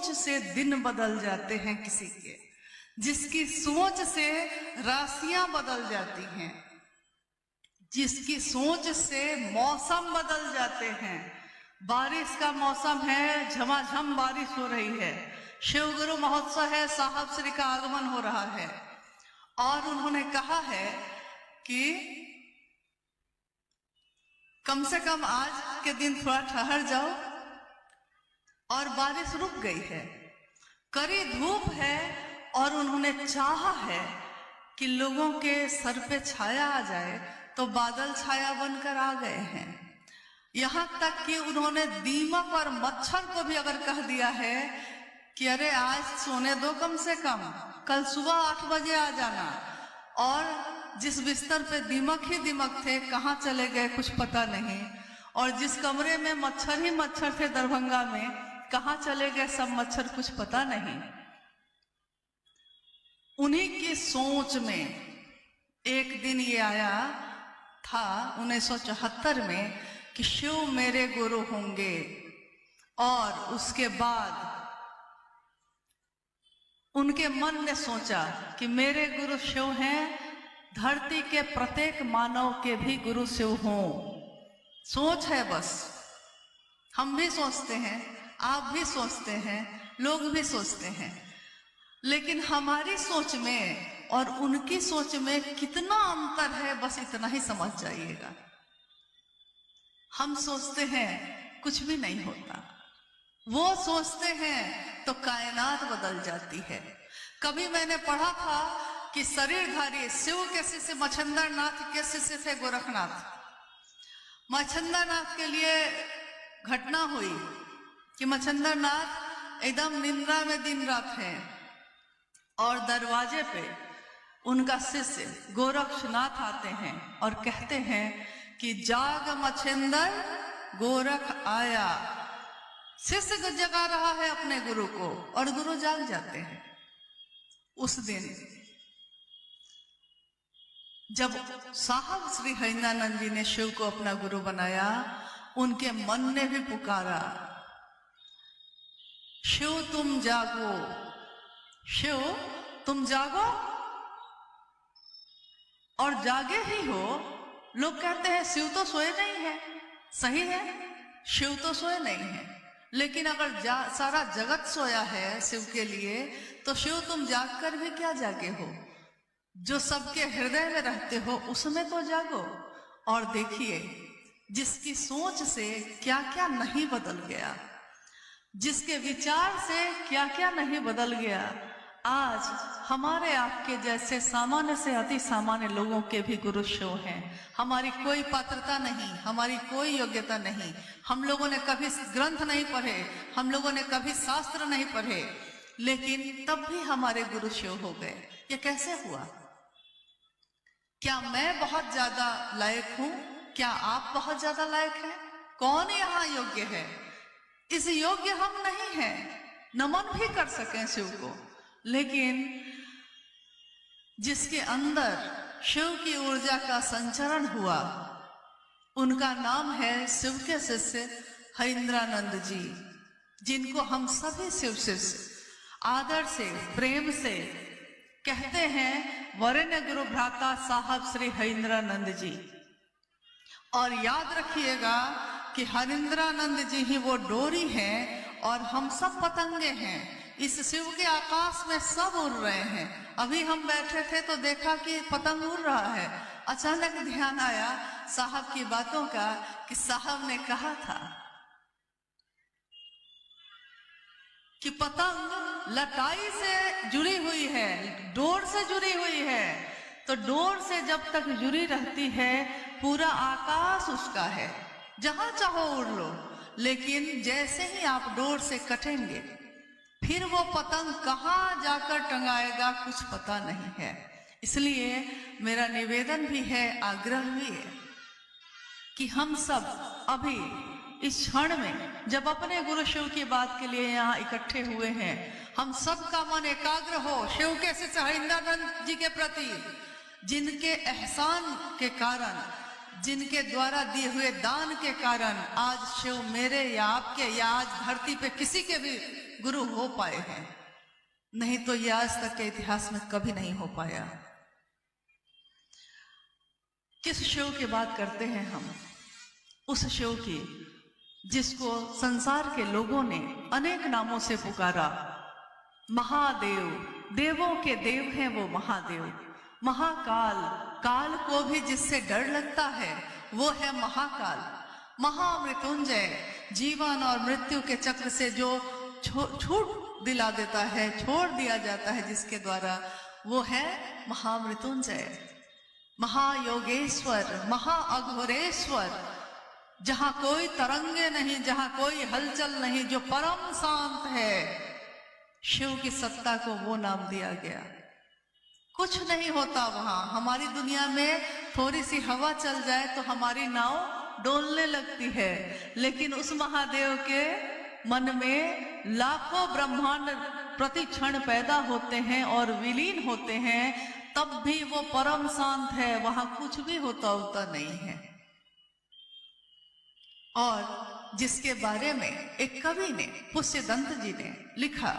सोच से दिन बदल जाते हैं किसी के, जिसकी सोच से राशियां बदल जाती हैं, जिसकी सोच से मौसम बदल जाते हैं। बारिश का मौसम है, झमाझम बारिश हो रही है, शिव गुरु महोत्सव है, साहब श्री का आगमन हो रहा है, और उन्होंने कहा है कि कम से कम आज के दिन थोड़ा ठहर जाओ, और बारिश रुक गई है, कड़ी धूप है, और उन्होंने चाहा है कि लोगों के सर पे छाया आ जाए, तो बादल छाया बनकर आ गए हैं। यहां तक कि उन्होंने दीमक और मच्छर को भी अगर कह दिया है कि अरे आज सोने दो, कम से कम कल सुबह 8 बजे आ जाना, और जिस बिस्तर पे दीमक ही दीमक थे कहाँ चले गए कुछ पता नहीं, और जिस कमरे में मच्छर ही मच्छर थे दरभंगा में, कहाँ चले गए सब मच्छर कुछ पता नहीं। उन्हीं की सोच में एक दिन ये आया था 1974 में कि शिव मेरे गुरु होंगे, और उसके बाद उनके मन ने सोचा कि मेरे गुरु शिव हैं, धरती के प्रत्येक मानव के भी गुरु शिव हों। सोच है बस, हम भी सोचते हैं, आप भी सोचते हैं, लोग भी सोचते हैं, लेकिन हमारी सोच में और उनकी सोच में कितना अंतर है, बस इतना ही समझ जाइएगा। हम सोचते हैं कुछ भी नहीं होता, वो सोचते हैं तो कायनात बदल जाती है। कभी मैंने पढ़ा था कि शरीरधारी शिव के शिष्य मच्छिंद्र नाथ के शिष्य थे गोरखनाथ। मच्छिंद्र नाथ के लिए घटना हुई कि मच्छिंद्र नाथ एकदम निंद्रा में दिन रात है, और दरवाजे पे उनका शिष्य गोरक्षनाथ आते हैं और कहते हैं कि जाग मच्छिंद्र गोरख आया। शिष्य को जगा रहा है अपने गुरु को, और गुरु जाग जाते हैं। उस दिन जब साहब श्री हरिंद्रानंद जी ने शिव को अपना गुरु बनाया, उनके मन ने भी पुकारा, शिव तुम जागो, शिव तुम जागो, और जागे ही हो। लोग कहते हैं शिव तो सोए नहीं है, सही है, शिव तो सोए नहीं है, लेकिन अगर सारा जगत सोया है शिव के लिए, तो शिव तुम जागकर भी क्या जागे हो? जो सबके हृदय में रहते हो उसमें तो जागो। और देखिए जिसकी सोच से क्या क्या नहीं बदल गया, जिसके विचार से क्या क्या नहीं बदल गया, आज हमारे आपके जैसे सामान्य से अति सामान्य लोगों के भी गुरु शिव हैं। हमारी कोई पात्रता नहीं, हमारी कोई योग्यता नहीं, हम लोगों ने कभी ग्रंथ नहीं पढ़े, हम लोगों ने कभी शास्त्र नहीं पढ़े, लेकिन तब भी हमारे गुरु शिव हो गए। ये कैसे हुआ? क्या मैं बहुत ज्यादा लायक हूं? क्या आप बहुत ज्यादा लायक हैं? कौन यहाँ योग्य है? इस योग्य हम नहीं हैं नमन भी कर सकें शिव को, लेकिन जिसके अंदर शिव की ऊर्जा का संचरण हुआ, उनका नाम है शिव के शिष्य हरिंद्रानंद जी, जिनको हम सभी शिव शिष्य आदर से प्रेम से कहते हैं वरेण्य गुरु भ्राता साहब श्री हरिंद्रानंद जी। और याद रखिएगा कि हरिंद्रानंद जी ही वो डोरी हैं और हम सब पतंगे हैं। इस शिव के आकाश में सब उड़ रहे हैं। अभी हम बैठे थे तो देखा कि पतंग उड़ रहा है। अचानक ध्यान आया साहब की बातों का कि साहब ने कहा था कि पतंग लटाई से जुड़ी हुई है, डोर से जुड़ी हुई है, तो डोर से जब तक जुड़ी रहती है पूरा आकाश उसका है, जहां चाहो उड़ लो। लेकिन जैसे ही आप डोर से कटेंगे फिर वो पतंग कहाँ जाकर टंगाएगा कुछ पता नहीं है। इसलिए मेरा निवेदन भी है, आग्रह भी है कि हम सब अभी इस क्षण में जब अपने गुरु शिव की बात के लिए यहाँ इकट्ठे हुए हैं, हम सब का मन एकाग्र हो शिव के शिष्य हरिंद्रानंद जी के प्रति, जिनके एहसान के कारण, जिनके द्वारा दिए हुए दान के कारण आज शिव मेरे या आपके या आज धरती पे किसी के भी गुरु हो पाए हैं, नहीं तो ये आज तक के इतिहास में कभी नहीं हो पाया। किस शिव की बात करते हैं हम? उस शिव की जिसको संसार के लोगों ने अनेक नामों से पुकारा। महादेव, देवों के देव हैं वो महादेव। महाकाल, काल को भी जिससे डर लगता है वो है महाकाल। महामृत्युंजय, जीवन और मृत्यु के चक्र से जो छूट दिला देता है, छोड़ दिया जाता है जिसके द्वारा, वो है महामृत्युंजय। महायोगेश्वर, महाअघोरेश्वर, जहां कोई तरंगे नहीं, जहां कोई हलचल नहीं, जो परम शांत है, शिव की सत्ता को वो नाम दिया गया। कुछ नहीं होता वहां। हमारी दुनिया में थोड़ी सी हवा चल जाए तो हमारी नाव डोलने लगती है, लेकिन उस महादेव के मन में लाखों ब्रह्मांड प्रति क्षण पैदा होते हैं और विलीन होते हैं, तब भी वो परम शांत है, वहां कुछ भी होता नहीं है। और जिसके बारे में एक कवि ने, पुष्यदंत जी ने लिखा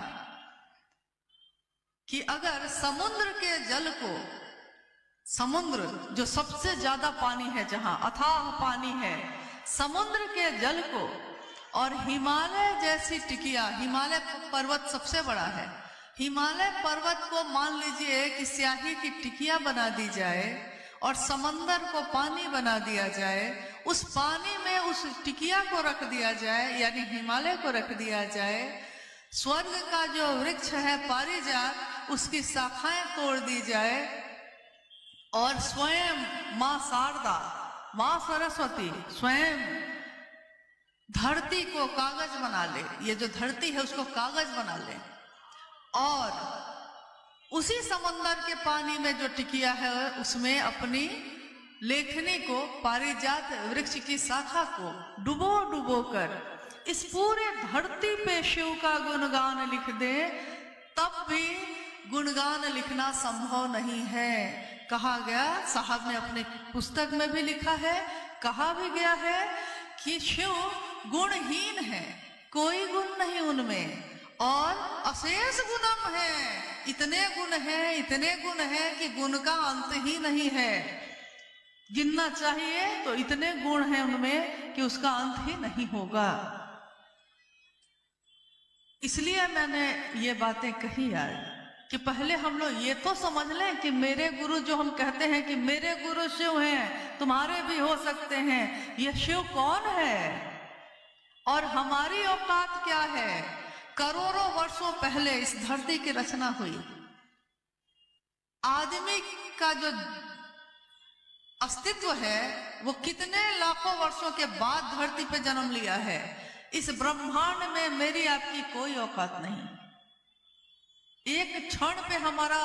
कि अगर समुद्र के जल को, समुद्र जो सबसे ज्यादा पानी है, जहां अथाह पानी है, समुद्र के जल को और हिमालय जैसी टिकिया, हिमालय पर्वत सबसे बड़ा है, हिमालय पर्वत को मान लीजिए कि स्याही की टिकिया बना दी जाए और समंदर को पानी बना दिया जाए, उस पानी में उस टिकिया को रख दिया जाए, यानी हिमालय को रख दिया जाए, स्वर्ग का जो वृक्ष है पारिजात, उसकी शाखाएं तोड़ दी जाए और स्वयं मां शारदा, मां सरस्वती स्वयं धरती को कागज बना ले, ये जो धरती है उसको कागज बना ले, और उसी समंदर के पानी में जो टिकिया है उसमें अपनी लेखनी को, पारिजात वृक्ष की शाखा को डुबो डुबो कर इस पूरे धरती पे शिव का गुणगान लिख दे, तब भी गुणगान लिखना संभव नहीं है। कहा गया, साहब ने अपने पुस्तक में भी लिखा है, कहा भी गया है कि शिव गुणहीन है, कोई गुण नहीं उनमें, और अशेष गुणम है, इतने गुण हैं, इतने गुण हैं कि गुण का अंत ही नहीं है। गिनना चाहिए तो इतने गुण हैं उनमें कि उसका अंत ही नहीं होगा। इसलिए मैंने ये बातें कही आज कि पहले हम लोग ये तो समझ लें कि मेरे गुरु, जो हम कहते हैं कि मेरे गुरु शिव हैं, तुम्हारे भी हो सकते हैं, ये शिव कौन है और हमारी औकात क्या है। करोड़ों वर्षों पहले इस धरती की रचना हुई। आदमी का जो अस्तित्व है वो कितने लाखों वर्षों के बाद धरती पे जन्म लिया है। इस ब्रह्मांड में मेरी आपकी कोई औकात नहीं, एक क्षण पे हमारा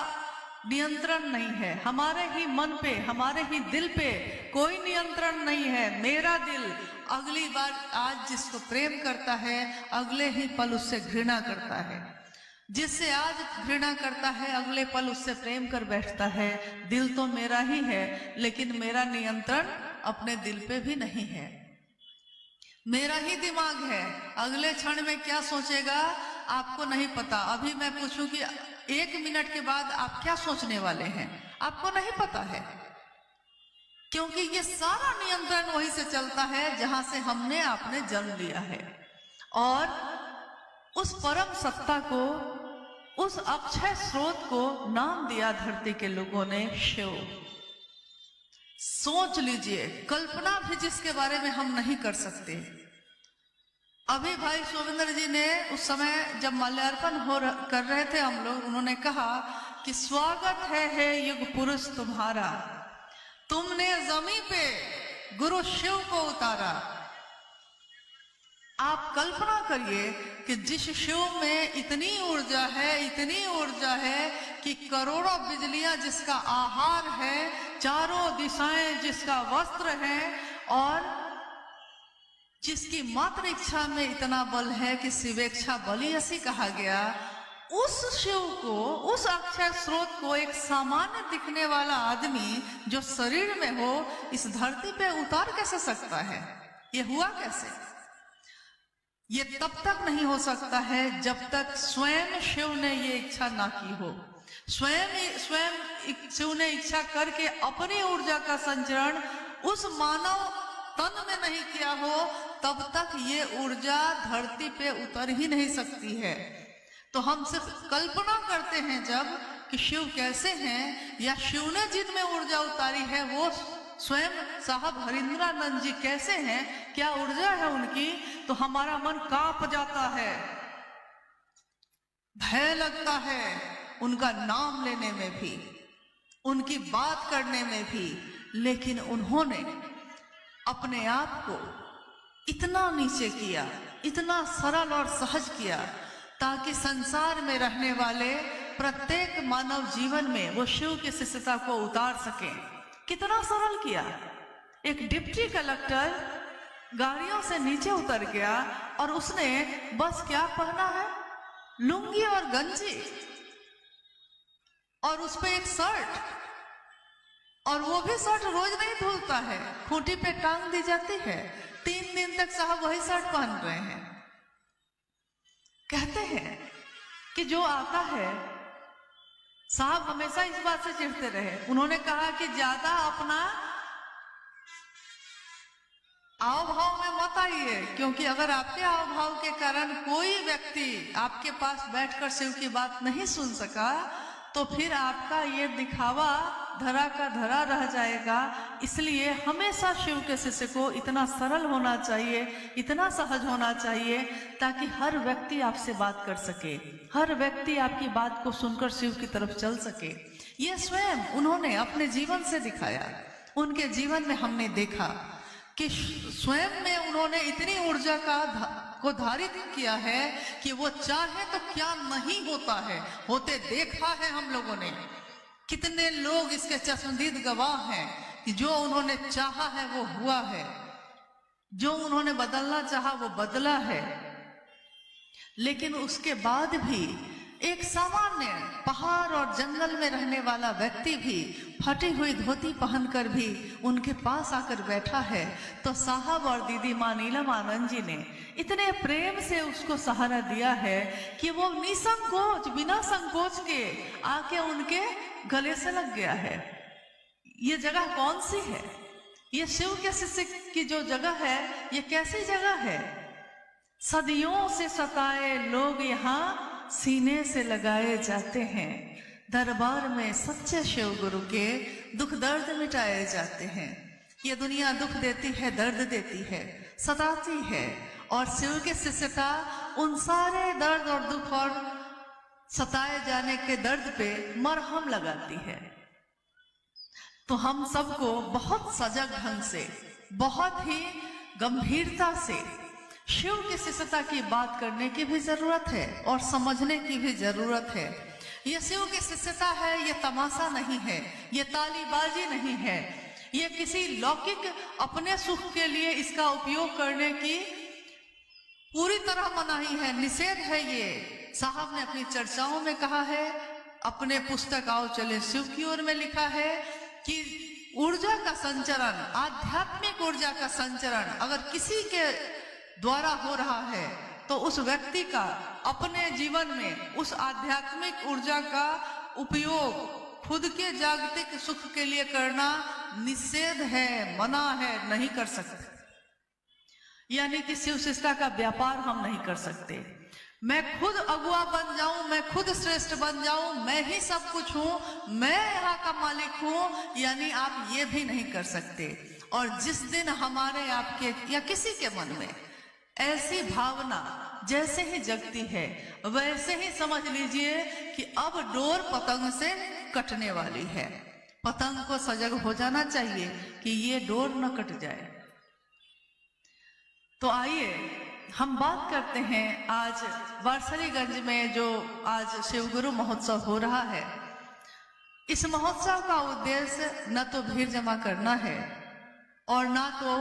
नियंत्रण नहीं है, हमारे ही मन पे, हमारे ही दिल पे कोई नियंत्रण नहीं है। मेरा दिल अगली बार आज जिसको प्रेम करता है, अगले ही पल उससे घृणा करता है, जिससे आज घृणा करता है अगले पल उससे प्रेम कर बैठता है। दिल तो मेरा ही है, लेकिन मेरा नियंत्रण अपने दिल पे भी नहीं है। मेरा ही दिमाग है, अगले क्षण में क्या सोचेगा आपको नहीं पता। अभी मैं पूछूं कि 1 मिनट के बाद आप क्या सोचने वाले हैं, आपको नहीं पता है, क्योंकि ये सारा नियंत्रण वहीं से चलता है जहां से हमने आपने जन्म लिया है। और उस परम सत्ता को, उस अक्षय स्रोत को नाम दिया धरती के लोगों ने शिव। सोच लीजिए, कल्पना भी जिसके बारे में हम नहीं कर सकते। अभी भाई शोभेंद्र जी ने उस समय जब माल्यार्पण कर रहे थे हम लोग, उन्होंने कहा कि स्वागत है युग पुरुष तुम्हारा, तुमने जमीन पे गुरु शिव को उतारा। आप कल्पना करिए कि जिस शिव में इतनी ऊर्जा है, इतनी ऊर्जा है कि करोड़ों बिजलियां जिसका आहार है, चारों दिशाएं जिसका वस्त्र है, और जिसकी मात्र इच्छा में इतना बल है कि शिवेच्छा बलि ऐसी कहा गया, उस शिव को, उस अक्षय स्रोत को एक सामान्य दिखने वाला आदमी जो शरीर में हो इस धरती पे उतार कैसे सकता है? ये हुआ कैसे? ये तब तक नहीं हो सकता है जब तक स्वयं शिव ने ये इच्छा ना की हो। स्वयं शिव ने इच्छा करके अपनी ऊर्जा का संचरण उस मानव तन में नहीं किया हो, तब तक ये ऊर्जा धरती पे उतर ही नहीं सकती है। तो हम सिर्फ कल्पना करते हैं जब कि शिव कैसे हैं, या शिव ने जिनमें ऊर्जा उतारी है वो स्वयं साहब हरिंद्रानंद जी कैसे हैं, क्या ऊर्जा है उनकी, तो हमारा मन कांप जाता है, भय लगता है उनका नाम लेने में भी, उनकी बात करने में भी। लेकिन उन्होंने अपने आप को इतना नीचे किया, इतना सरल और सहज किया, ताकि संसार में रहने वाले प्रत्येक मानव जीवन में वो शिव की शिष्यता को उतार सके। कितना सरल किया। एक डिप्टी कलेक्टर गाड़ियों से नीचे उतर गया और उसने बस क्या पहना है, लुंगी और गंजी, और उस पे एक शर्ट, और वो भी शर्ट रोज नहीं धुलता है, खूंटी पे टांग दी जाती है। 3 दिन तक साहब वही शर्ट पहन रहे हैं। कहते हैं कि जो आता है, साहब हमेशा इस बात से चिढ़ते रहे। उन्होंने कहा कि ज्यादा अपना आव भाव में मत आइए, क्योंकि अगर आपके आव भाव के कारण कोई व्यक्ति आपके पास बैठकर शिव की बात नहीं सुन सका, तो फिर आपका ये दिखावा धरा का धरा रह जाएगा। इसलिए हमेशा शिव के शिष्य को इतना सरल होना चाहिए, इतना सहज होना चाहिए, ताकि हर व्यक्ति आपसे बात कर सके, हर व्यक्ति आपकी बात को सुनकर शिव की तरफ चल सके। ये स्वयं उन्होंने अपने जीवन से दिखाया। उनके जीवन में हमने देखा कि स्वयं में उन्होंने इतनी ऊर्जा को धारित किया है कि वो चाहे तो क्या नहीं होता है, होते देखा है हम लोगों ने। कितने लोग इसके चश्मदीद गवाह हैं कि जो उन्होंने चाहा है वो हुआ है, जो उन्होंने बदलना चाहा वो बदला है। लेकिन उसके बाद भी एक सामान्य पहाड़ और जंगल में रहने वाला व्यक्ति भी फटी हुई धोती पहनकर भी उनके पास आकर बैठा है, तो साहब और दीदी माँ नीलम आनंद जी ने इतने प्रेम से उसको सहारा दिया है कि वो निसंकोच, बिना संकोच के आके उनके गले से लग गया है। ये जगह कौन सी है? ये शिव के शिष्य की जो जगह है, ये कैसी जगह है? सदियों से सताए लोग यहाँ सीने से लगाए जाते हैं, दरबार में सच्चे शिव गुरु के दुख दर्द मिटाए जाते हैं। ये दुनिया दुख देती है, दर्द देती है, सताती है, और शिव के शिष्यता उन सारे दर्द और दुख और सताए जाने के दर्द पे मरहम लगाती है। तो हम सबको बहुत सजग ढंग से, बहुत ही गंभीरता से शिव की शिष्यता की बात करने की भी जरूरत है और समझने की भी जरूरत है। ये शिव की शिष्यता है, ये तमाशा नहीं है, ये तालीबाजी नहीं है, ये किसी लौकिक अपने सुख के लिए इसका उपयोग करने की पूरी तरह मनाही है, निषेध है। ये साहब ने अपनी चर्चाओं में कहा है, अपने पुस्तक आओ चले शिव की ओर में लिखा है कि ऊर्जा का संचरण, आध्यात्मिक ऊर्जा का संचरण अगर किसी के द्वारा हो रहा है, तो उस व्यक्ति का अपने जीवन में उस आध्यात्मिक ऊर्जा का उपयोग खुद के जागतिक सुख के लिए करना निषेध है, मना है, नहीं कर सकते। यानी कि शिव शिष्यता का व्यापार हम नहीं कर सकते। मैं खुद अगुआ बन जाऊं, मैं खुद श्रेष्ठ बन जाऊं, मैं ही सब कुछ हूं, मैं यहाँ का मालिक हूं, यानी आप ये भी नहीं कर सकते। और जिस दिन हमारे, आपके या किसी के मन में ऐसी भावना जैसे ही जगती है, वैसे ही समझ लीजिए कि अब डोर पतंग से कटने वाली है। पतंग को सजग हो जाना चाहिए कि ये डोर न कट जाए। तो आइए हम बात करते हैं आज वारसलीगंज में जो आज शिवगुरु महोत्सव हो रहा है। इस महोत्सव का उद्देश्य न तो भीड़ जमा करना है और ना तो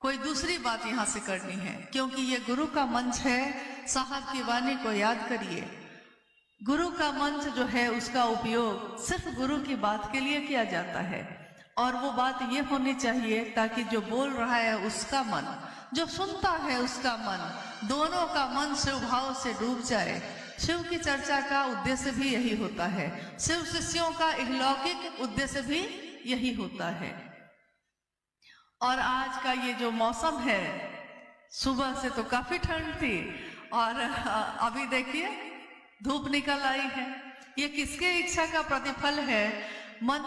कोई दूसरी बात यहाँ से करनी है, क्योंकि ये गुरु का मंच है। साहब की वाणी को याद करिए, गुरु का मंच जो है उसका उपयोग सिर्फ गुरु की बात के लिए किया जाता है, और वो बात ये होनी चाहिए ताकि जो बोल रहा है उसका मन जो सुनता है उसका मन, दोनों का मन शिव भाव से डूब जाए। शिव की चर्चा का उद्देश्य भी यही होता है, शिव शिष्यों का अलौकिक उद्देश्य भी यही होता है। और आज का ये जो मौसम है, सुबह से तो काफी ठंड थी और अभी देखिए धूप निकल आई है। ये किसके इच्छा का प्रतिफल है? मन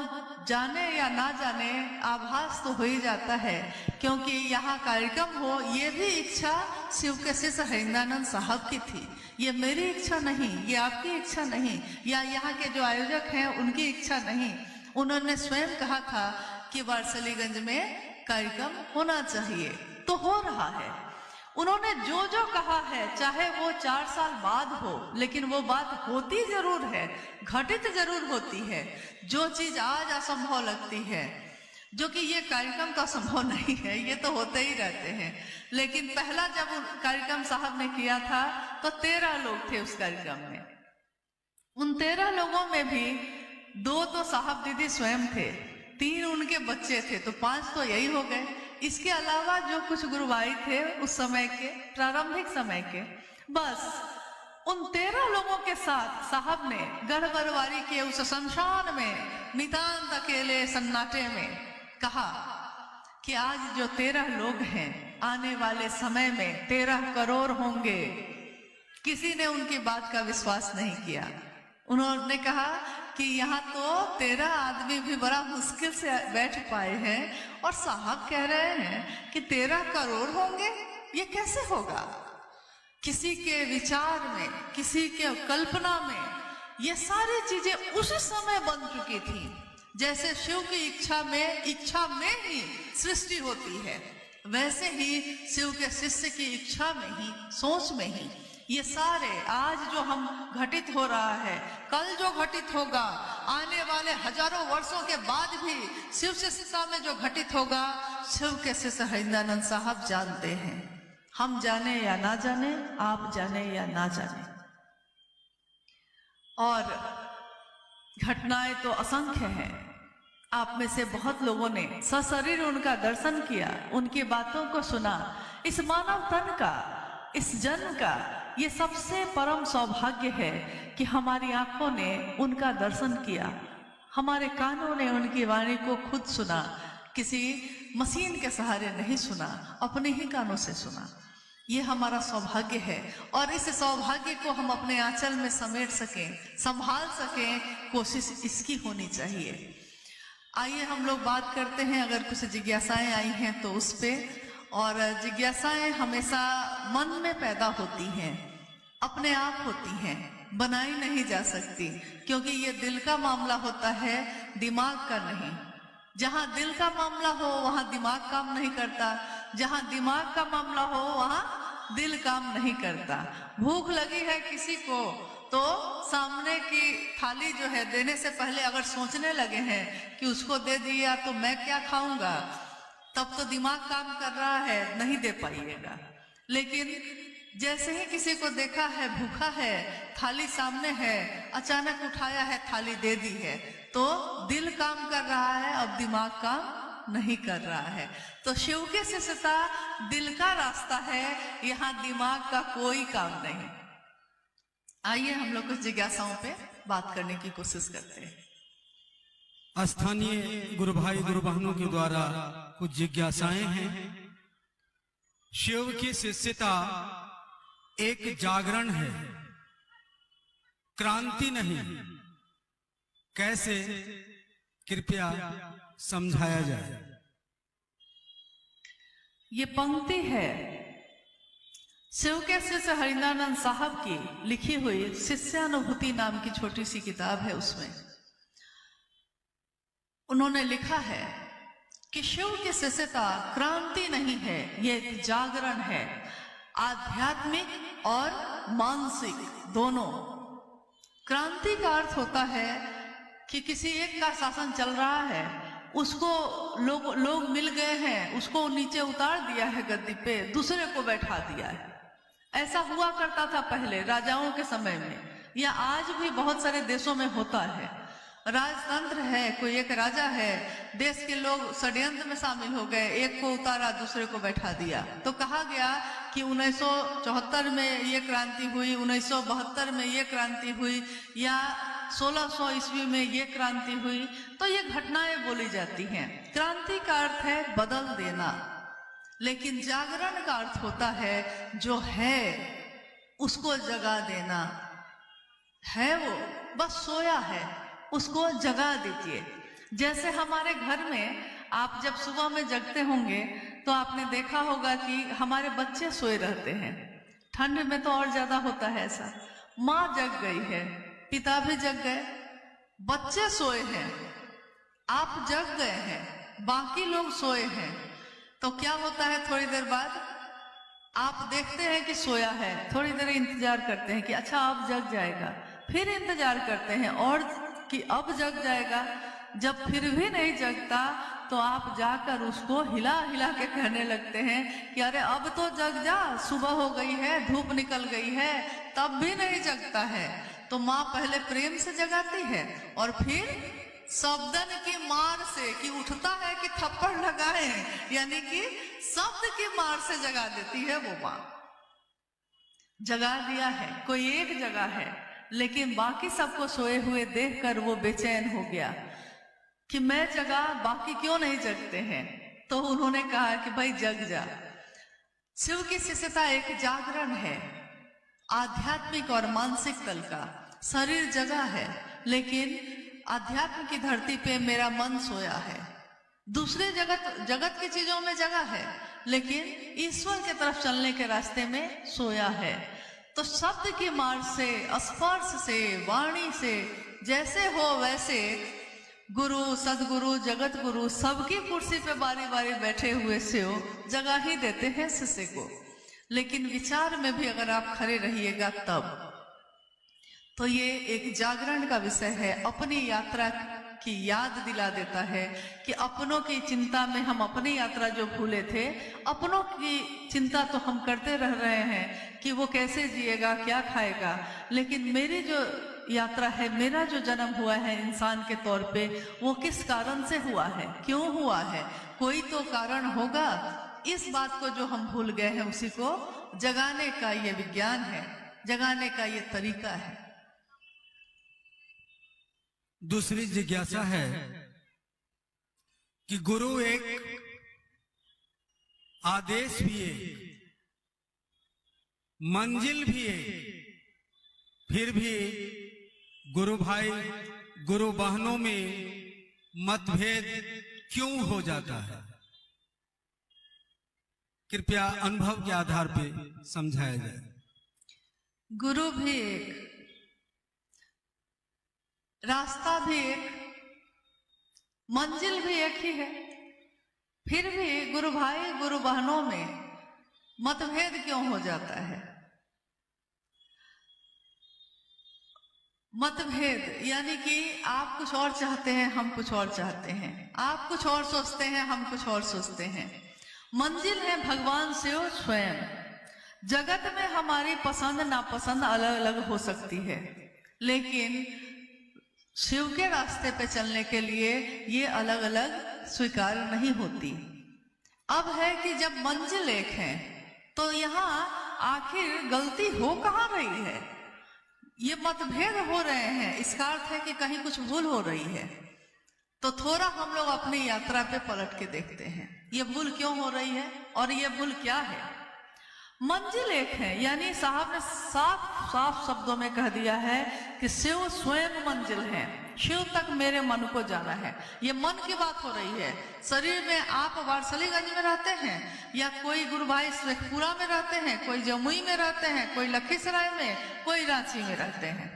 जाने या ना जाने आभास तो हो ही जाता है, क्योंकि यहाँ कार्यक्रम हो ये भी इच्छा शिव के शिष्य हरिंद्रानंद साहब की थी। ये मेरी इच्छा नहीं, ये आपकी इच्छा नहीं, या यहाँ के जो आयोजक हैं उनकी इच्छा नहीं। उन्होंने स्वयं कहा था कि वारसलीगंज में कार्यक्रम होना चाहिए, तो हो रहा है। उन्होंने जो जो कहा है, चाहे वो 4 साल बाद हो, लेकिन वो बात होती जरूर है, घटित जरूर होती है। जो चीज आज असंभव लगती है, जो कि ये कार्यक्रम का संभव नहीं है, ये तो होते ही रहते हैं। लेकिन पहला जब कार्यक्रम साहब ने किया था तो 13 लोग थे उस कार्यक्रम में। उन 13 लोगों में भी 2 तो साहब दीदी स्वयं थे, 3 उनके बच्चे थे, तो 5 तो यही हो गए। इसके अलावा जो कुछ गुरु भाई थे उस समय के, प्रारंभिक समय के, बस उन 13 लोगों के साथ साहब ने गढ़बरवारी के उस शमशान में नितांत अकेले सन्नाटे में कहा कि आज जो 13 लोग हैं, आने वाले समय में 13 करोड़ होंगे। किसी ने उनकी बात का विश्वास नहीं किया। उन्होंने कहा कि यहाँ तो 13 आदमी भी बड़ा मुश्किल से बैठ पाए हैं और साहब कह रहे हैं कि 13 करोड़ होंगे, ये कैसे होगा? किसी के विचार में, किसी के कल्पना में ये सारी चीजें उसी समय बन चुकी थी। जैसे शिव की इच्छा में ही सृष्टि होती है, वैसे ही शिव के शिष्य की इच्छा में ही, सोच में ही ये सारे आज जो हम घटित हो रहा है, कल जो घटित होगा, आने वाले हजारों वर्षों के बाद भी शिव शिष्यता में जो घटित होगा, शिव के शिष्य हरिंद्रानंद साहब जानते हैं। हम जाने या ना जाने, आप जाने या ना जाने। और घटनाएं तो असंख्य हैं। आप में से बहुत लोगों ने सशरीर उनका दर्शन किया, उनकी बातों को सुना। इस मानव तन का, इस जन्म का ये सबसे परम सौभाग्य है कि हमारी आंखों ने उनका दर्शन किया, हमारे कानों ने उनकी वाणी को खुद सुना, किसी मशीन के सहारे नहीं सुना, अपने ही कानों से सुना। ये हमारा सौभाग्य है और इस सौभाग्य को हम अपने आंचल में समेट सकें, संभाल सकें, कोशिश इसकी होनी चाहिए। आइए हम लोग बात करते हैं, अगर कुछ जिज्ञासाएं आई हैं तो उस पे। और जिज्ञासाएं हमेशा मन में पैदा होती हैं, अपने आप होती हैं, बनाई नहीं जा सकती, क्योंकि ये दिल का मामला होता है, दिमाग का नहीं। जहां दिल का मामला हो वहां दिमाग काम नहीं करता, जहां दिमाग का मामला हो वहां दिल काम नहीं करता। भूख लगी है किसी को तो सामने की थाली जो है देने से पहले अगर सोचने लगे हैं कि उसको दे दिया तो मैं क्या खाऊंगा, तब तो दिमाग काम कर रहा है, नहीं दे पाइएगा। लेकिन जैसे ही किसी को देखा है भूखा है, थाली सामने है, अचानक उठाया है, थाली दे दी है, तो दिल काम कर रहा है, अब दिमाग काम नहीं कर रहा है। तो शिव के शिष्यता दिल का रास्ता है, यहाँ दिमाग का कोई काम नहीं। आइए हम लोग कुछ जिज्ञासाओं पे बात करने की कोशिश करते हैं। स्थानीय गुरु भाई गुरु बहनों के द्वारा कुछ जिज्ञासाएं हैं। शिव की शिष्यता एक जागरण है, क्रांति नहीं। कैसे, कृपया समझाया जाए। ये पंक्ति है शिव के शिष्य हरिंद्रानंद साहब की लिखी हुई शिष्यानुभूति नाम की छोटी सी किताब है। उसमें उन्होंने लिखा है कि शिव की शिष्यता क्रांति नहीं है, ये एक जागरण है, आध्यात्मिक और मानसिक दोनों। क्रांति का अर्थ होता है कि किसी एक का शासन चल रहा है, उसको लोग मिल गए हैं, उसको नीचे उतार दिया है गद्दी पे, दूसरे को बैठा दिया है। ऐसा हुआ करता था पहले राजाओं के समय में, या आज भी बहुत सारे देशों में होता है। राजतंत्र है, कोई एक राजा है, देश के लोग षड्यंत्र में शामिल हो गए, एक को उतारा दूसरे को बैठा दिया। तो कहा गया कि 1974 में ये क्रांति हुई, 1972 में ये क्रांति हुई, या 1600 ईस्वी में ये क्रांति हुई। तो ये घटनाएं बोली जाती हैं। क्रांति का अर्थ है बदल देना, लेकिन जागरण का अर्थ होता है जो है उसको जगा देना। है वो बस सोया है, उसको जगा दीजिए। जैसे हमारे घर में आप जब सुबह में जगते होंगे तो आपने देखा होगा कि हमारे बच्चे सोए रहते हैं। ठंड में तो और ज्यादा होता है ऐसा। माँ जग गई है, पिता भी जग गए, बच्चे सोए हैं, आप जग गए हैं, बाकी लोग सोए हैं। तो क्या होता है, थोड़ी देर बाद आप देखते हैं कि सोया है, थोड़ी देर इंतजार करते हैं कि अच्छा अब जग जाएगा, फिर इंतजार करते हैं और कि अब जग जाएगा। जब फिर भी नहीं जगता तो आप जाकर उसको हिला हिला के कहने लगते हैं कि अरे अब तो जग जा, सुबह हो गई है, धूप निकल गई है, तब भी नहीं जगता है। तो माँ पहले प्रेम से जगाती है और फिर शब्दन की मार से, कि उठता है कि थप्पड़ लगाए, यानी कि शब्द की मार से जगा देती है वो माँ। जगा दिया है, कोई एक जगह है, लेकिन बाकी सबको सोए हुए देखकर वो बेचैन हो गया कि मैं जगा, बाकी क्यों नहीं जगते हैं। तो उन्होंने कहा कि भाई जग जा। शिव की शिष्यता एक जागरण है, आध्यात्मिक और मानसिक तल का। शरीर जगा है, लेकिन आध्यात्म की धरती पे मेरा मन सोया है। दूसरे जगत की चीजों में जगा है, लेकिन ईश्वर की तरफ चलने के रास्ते में सोया है। तो शब्द की मार से, स्पर्श से, वाणी से, जैसे हो वैसे गुरु, सदगुरु, जगत गुरु सबकी कुर्सी पे बारी बारी बैठे हुए शिव जगा ही देते हैं शिष्य को। लेकिन विचार में भी अगर आप खड़े रहिएगा तब। तो ये एक जागरण का विषय है, अपनी यात्रा की याद दिला देता है कि अपनों की चिंता में हम अपनी यात्रा जो भूले थे, अपनों की चिंता तो हम करते रह रहे हैं कि वो कैसे जिएगा, क्या खाएगा, लेकिन मेरी जो यात्रा है, मेरा जो जन्म हुआ है इंसान के तौर पे, वो किस कारण से हुआ है, क्यों हुआ है, कोई तो कारण होगा। इस बात को जो हम भूल गए हैं, उसी को जगाने का ये विज्ञान है, जगाने का ये तरीका है। दूसरी जिज्ञासा है कि गुरु एक, आदेश भी एक, मंजिल भी एक, फिर भी गुरु भाई, गुरु बहनों में मतभेद क्यों हो जाता है? कृपया अनुभव के आधार पर समझाया जाए। गुरु भी एक, रास्ता भी एक, मंजिल भी एक ही है, फिर भी गुरु भाई, गुरु बहनों में मतभेद क्यों हो जाता है? मतभेद यानी कि आप कुछ और चाहते हैं, हम कुछ और चाहते हैं, आप कुछ और सोचते हैं, हम कुछ और सोचते हैं। मंजिल है भगवान शिव स्वयं। जगत में हमारी पसंद नापसंद अलग अलग हो सकती है, लेकिन शिव के रास्ते पे चलने के लिए ये अलग अलग स्वीकार नहीं होती। अब है कि जब मंजिल एक है तो यहाँ आखिर गलती हो कहाँ रही है? ये मतभेद हो रहे हैं, इसका अर्थ है कि कहीं कुछ भूल हो रही है। तो थोड़ा हम लोग अपनी यात्रा पे पलट के देखते हैं, ये भूल क्यों हो रही है और ये भूल क्या है। मंजिल एक है, यानी साहब ने साफ साफ शब्दों में कह दिया है कि शिव स्वयं मंजिल है, शिव तक मेरे मन को जाना है। ये मन की बात हो रही है। शरीर में आप वारसलीगंज में रहते हैं, या कोई गुरु भाई शेखपुरा में रहते हैं, कोई जमुई में रहते हैं, कोई लखीसराय में, कोई रांची में रहते हैं।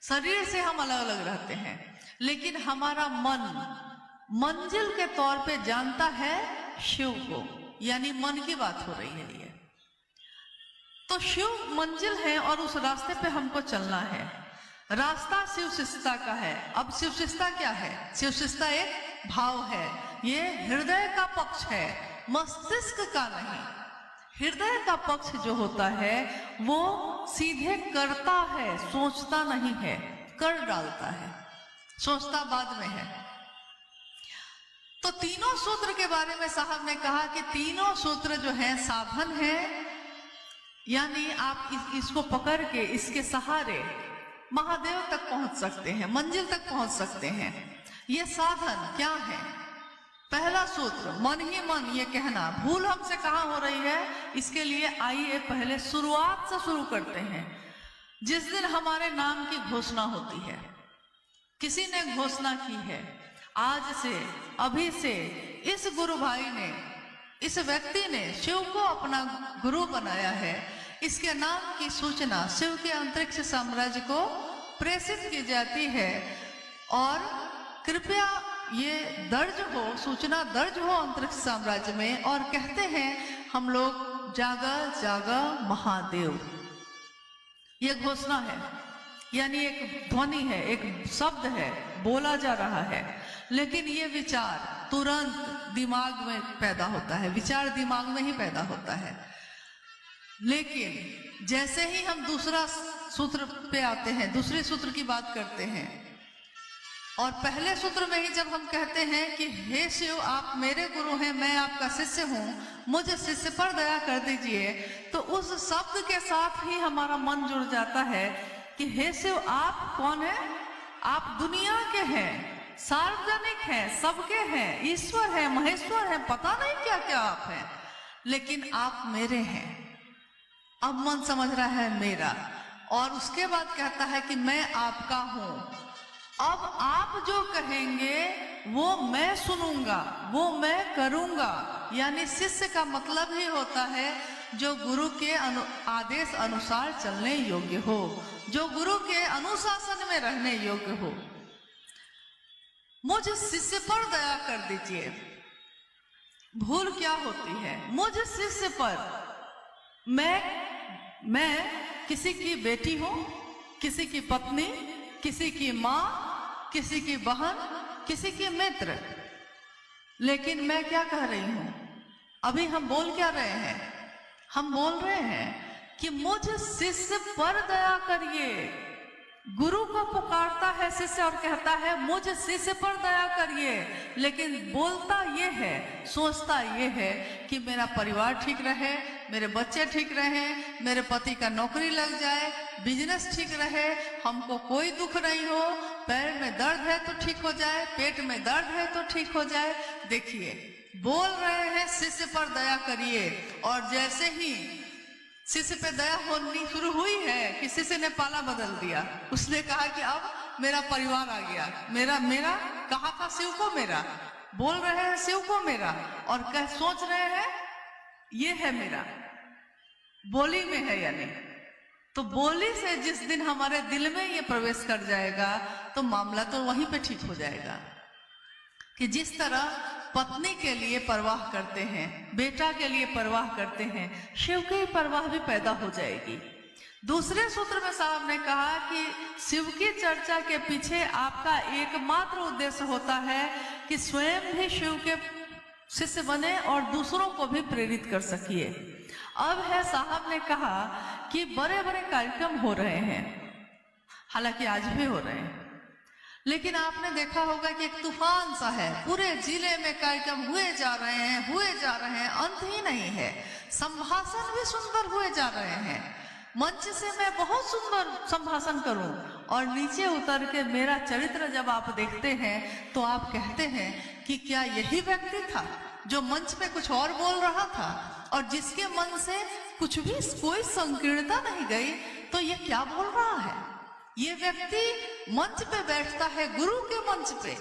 शरीर से हम अलग अलग रहते हैं, लेकिन हमारा मन मंजिल के तौर पे जानता है शिव को, यानी मन की बात हो रही है ये। तो शिव मंजिल है और उस रास्ते पे हमको चलना है। रास्ता शिव शिष्यता का है। अब शिव शिष्यता क्या है? शिव शिष्यता एक भाव है, ये हृदय का पक्ष है, मस्तिष्क का नहीं। हृदय का पक्ष जो होता है वो सीधे करता है, सोचता नहीं है, कर डालता है। सोचता बाद में है। तो तीनों सूत्र के बारे में साहब ने कहा कि तीनों सूत्र जो है साधन है, यानी आप इसको पकड़ के इसके सहारे महादेव तक पहुंच सकते हैं, मंजिल तक पहुंच सकते हैं। ये साधन क्या है? पहला सूत्र मन ही मन, ये कहना भूल हमसे कहाँ हो रही है। इसके लिए आइए पहले शुरुआत से शुरू करते हैं। जिस दिन हमारे नाम की घोषणा होती है, किसी ने घोषणा की है, आज से अभी से इस गुरु भाई ने, इस व्यक्ति ने शिव को अपना गुरु बनाया है, इसके नाम की सूचना शिव के अंतरिक्ष साम्राज्य को प्रेषित की जाती है और कृपया ये दर्ज हो, सूचना दर्ज हो अंतरिक्ष साम्राज्य में, और कहते हैं हम लोग जागा जागा महादेव। ये घोषणा है, यानी एक ध्वनि है, एक शब्द है, बोला जा रहा है। लेकिन ये विचार तुरंत दिमाग में पैदा होता है, विचार दिमाग में ही पैदा होता है। लेकिन जैसे ही हम दूसरा सूत्र पे आते हैं, दूसरे सूत्र की बात करते हैं, और पहले सूत्र में ही जब हम कहते हैं कि हे शिव आप मेरे गुरु हैं, मैं आपका शिष्य हूँ, मुझे शिष्य पर दया कर दीजिए, तो उस शब्द के साथ ही हमारा मन जुड़ जाता है कि हे शिव आप कौन है? आप दुनिया के हैं, सार्वजनिक हैं, सबके हैं, ईश्वर हैं, महेश्वर हैं, पता नहीं क्या क्या आप हैं, लेकिन आप मेरे हैं। अब मन समझ रहा है मेरा, और उसके बाद कहता है कि मैं आपका हूं। अब आप जो कहेंगे वो मैं सुनूंगा, वो मैं करूंगा। यानी शिष्य का मतलब ही होता है जो गुरु के आदेश अनुसार चलने योग्य हो, जो गुरु के अनुशासन में रहने योग्य हो। मुझ शिष्य पर दया कर दीजिए। भूल क्या होती है? मुझ शिष्य पर मैं किसी की बेटी हूं, किसी की पत्नी, किसी की माँ, किसी की बहन, किसी की मित्र। लेकिन मैं क्या कह रही हूं? अभी हम बोल क्या रहे हैं? हम बोल रहे हैं कि मुझ शिष्य पर दया करिए। गुरु को पुकारता है शिष्य और कहता है मुझ शिष्य पर दया करिए, लेकिन बोलता ये है, सोचता ये है कि मेरा परिवार ठीक रहे, मेरे बच्चे ठीक रहे, मेरे पति का नौकरी लग जाए, बिजनेस ठीक रहे, हमको कोई दुख नहीं हो, पैर में दर्द है तो ठीक हो जाए, पेट में दर्द है तो ठीक हो जाए। देखिए, बोल रहे हैं शिष्य पर दया करिए, और जैसे ही शिष्य पे दया होनी शुरू हुई है कि शिष्य ने पाला बदल दिया। उसने कहा कि अब मेरा परिवार आ गया, मेरा कहा था शिव को मेरा, बोल रहे हैं शिव को मेरा, और सोच रहे हैं ये है मेरा, बोली में है। यानी तो बोली से जिस दिन हमारे दिल में ये प्रवेश कर जाएगा तो मामला तो वहीं पे ठीक हो जाएगा। कि जिस तरह पत्नी के लिए परवाह करते हैं, बेटा के लिए परवाह करते हैं, शिव की परवाह भी पैदा हो जाएगी। दूसरे सूत्र में साहब ने कहा कि शिव की चर्चा के पीछे आपका एकमात्र उद्देश्य होता है कि स्वयं भी शिव के शिष्य बने और दूसरों को भी प्रेरित कर सकिए। अब है, साहब ने कहा कि बड़े बड़े कार्यक्रम हो रहे हैं, हालांकि आज भी हो रहे हैं, लेकिन आपने देखा होगा कि एक तूफान सा है, पूरे जिले में कार्यक्रम हुए जा रहे हैं, अंत ही नहीं है। संभाषण भी सुंदर हुए जा रहे हैं। मंच से मैं बहुत सुंदर संभाषण करूं और नीचे उतर के मेरा चरित्र जब आप देखते हैं तो आप कहते हैं कि क्या यही व्यक्ति था जो मंच पे कुछ और बोल रहा था, और जिसके मन से कुछ भी कोई संकीर्णता नहीं गई, तो ये क्या बोल रहा है? ये व्यक्ति मंच पे बैठता है, गुरु के मंच पे।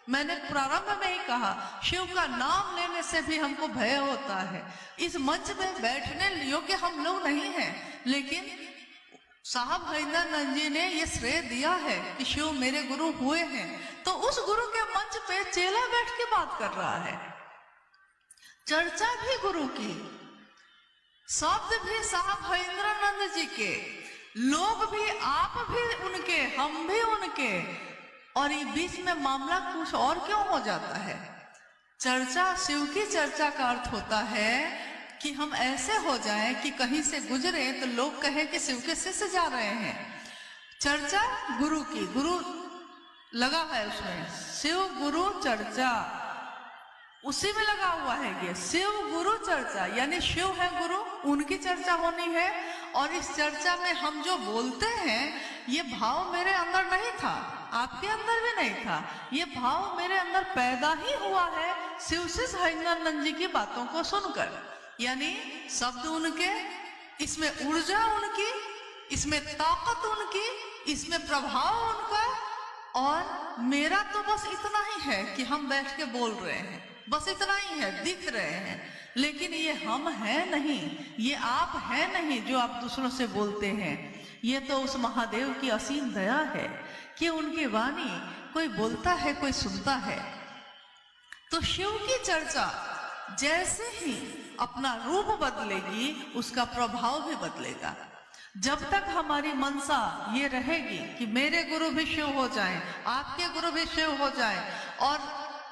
मैंने प्रारंभ में ही कहा, शिव का नाम लेने से भी हमको भय होता है। इस मंच पे बैठने योग्य हम लोग नहीं हैं, लेकिन साहब हरिंदर जी ने ये श्रेय दिया है कि शिव मेरे गुरु हुए हैं, तो उस गुरु के मंच पे चेला बैठ के बात कर रहा है। चर्चा भी गुरु की, शब्द भी साहब हरिंद्रानंद जी के, लोग भी, आप भी उनके, हम भी उनके, और ये बीच में मामला कुछ और क्यों हो जाता है? चर्चा, शिव की चर्चा का अर्थ होता है कि हम ऐसे हो जाएं कि कहीं से गुजरे तो लोग कहें कि शिव के शिष्य जा रहे हैं। चर्चा गुरु की, गुरु लगा है उसमें शिव गुरु चर्चा, उसी में लगा हुआ है ये शिव गुरु चर्चा, यानी शिव है गुरु, उनकी चर्चा होनी है। और इस चर्चा में हम जो बोलते हैं ये भाव मेरे अंदर नहीं था, आपके अंदर भी नहीं था, ये भाव मेरे अंदर पैदा ही हुआ है शिवशिष हरिनंदन जी की बातों को सुनकर। यानी शब्द उनके, इसमें ऊर्जा उनकी, इसमें ताकत उनकी, इसमें प्रभाव उनका, और मेरा तो बस इतना ही है कि हम बैठ के बोल रहे हैं, बस इतना ही है, दिख रहे हैं, लेकिन ये हम हैं नहीं, ये आप हैं नहीं जो आप दूसरों से बोलते हैं। ये तो उस महादेव की असीम दया है कि उनकी वाणी कोई बोलता है, कोई सुनता है। तो शिव की चर्चा जैसे ही अपना रूप बदलेगी उसका प्रभाव भी बदलेगा। जब तक हमारी मनसा ये रहेगी कि मेरे गुरु भी शिव हो जाएं, आपके गुरु भी शिव हो जाएं, और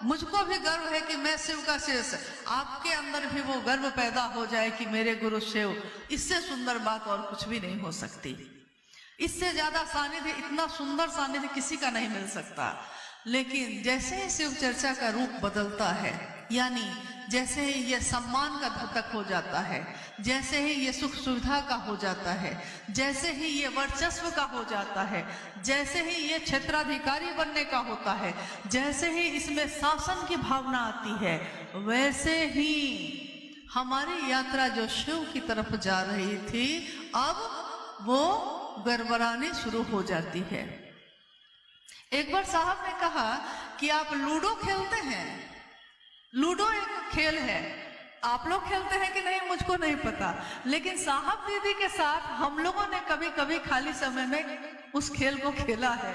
मुझको भी गर्व है कि मैं शिव का शिष्य, आपके अंदर भी वो गर्व पैदा हो जाए कि मेरे गुरु शिव, इससे सुंदर बात और कुछ भी नहीं हो सकती। इससे ज्यादा सानिध्य, इतना सुंदर सानिध्य किसी का नहीं मिल सकता। लेकिन जैसे ही शिव चर्चा का रूप बदलता है, यानी जैसे ही ये सम्मान का द्योतक हो जाता है, जैसे ही ये सुख सुविधा का हो जाता है, जैसे ही ये वर्चस्व का हो जाता है, जैसे ही ये क्षेत्राधिकारी बनने का होता है, जैसे ही इसमें शासन की भावना आती है, वैसे ही हमारी यात्रा जो शिव की तरफ जा रही थी अब वो गड़बड़ानी शुरू हो जाती है। एक बार साहब ने कहा कि आप लूडो खेलते हैं, लूडो एक खेल है, आप लोग खेलते हैं कि नहीं मुझको नहीं पता, लेकिन साहब दीदी के साथ हम लोगों ने कभी कभी खाली समय में उस खेल को खेला है।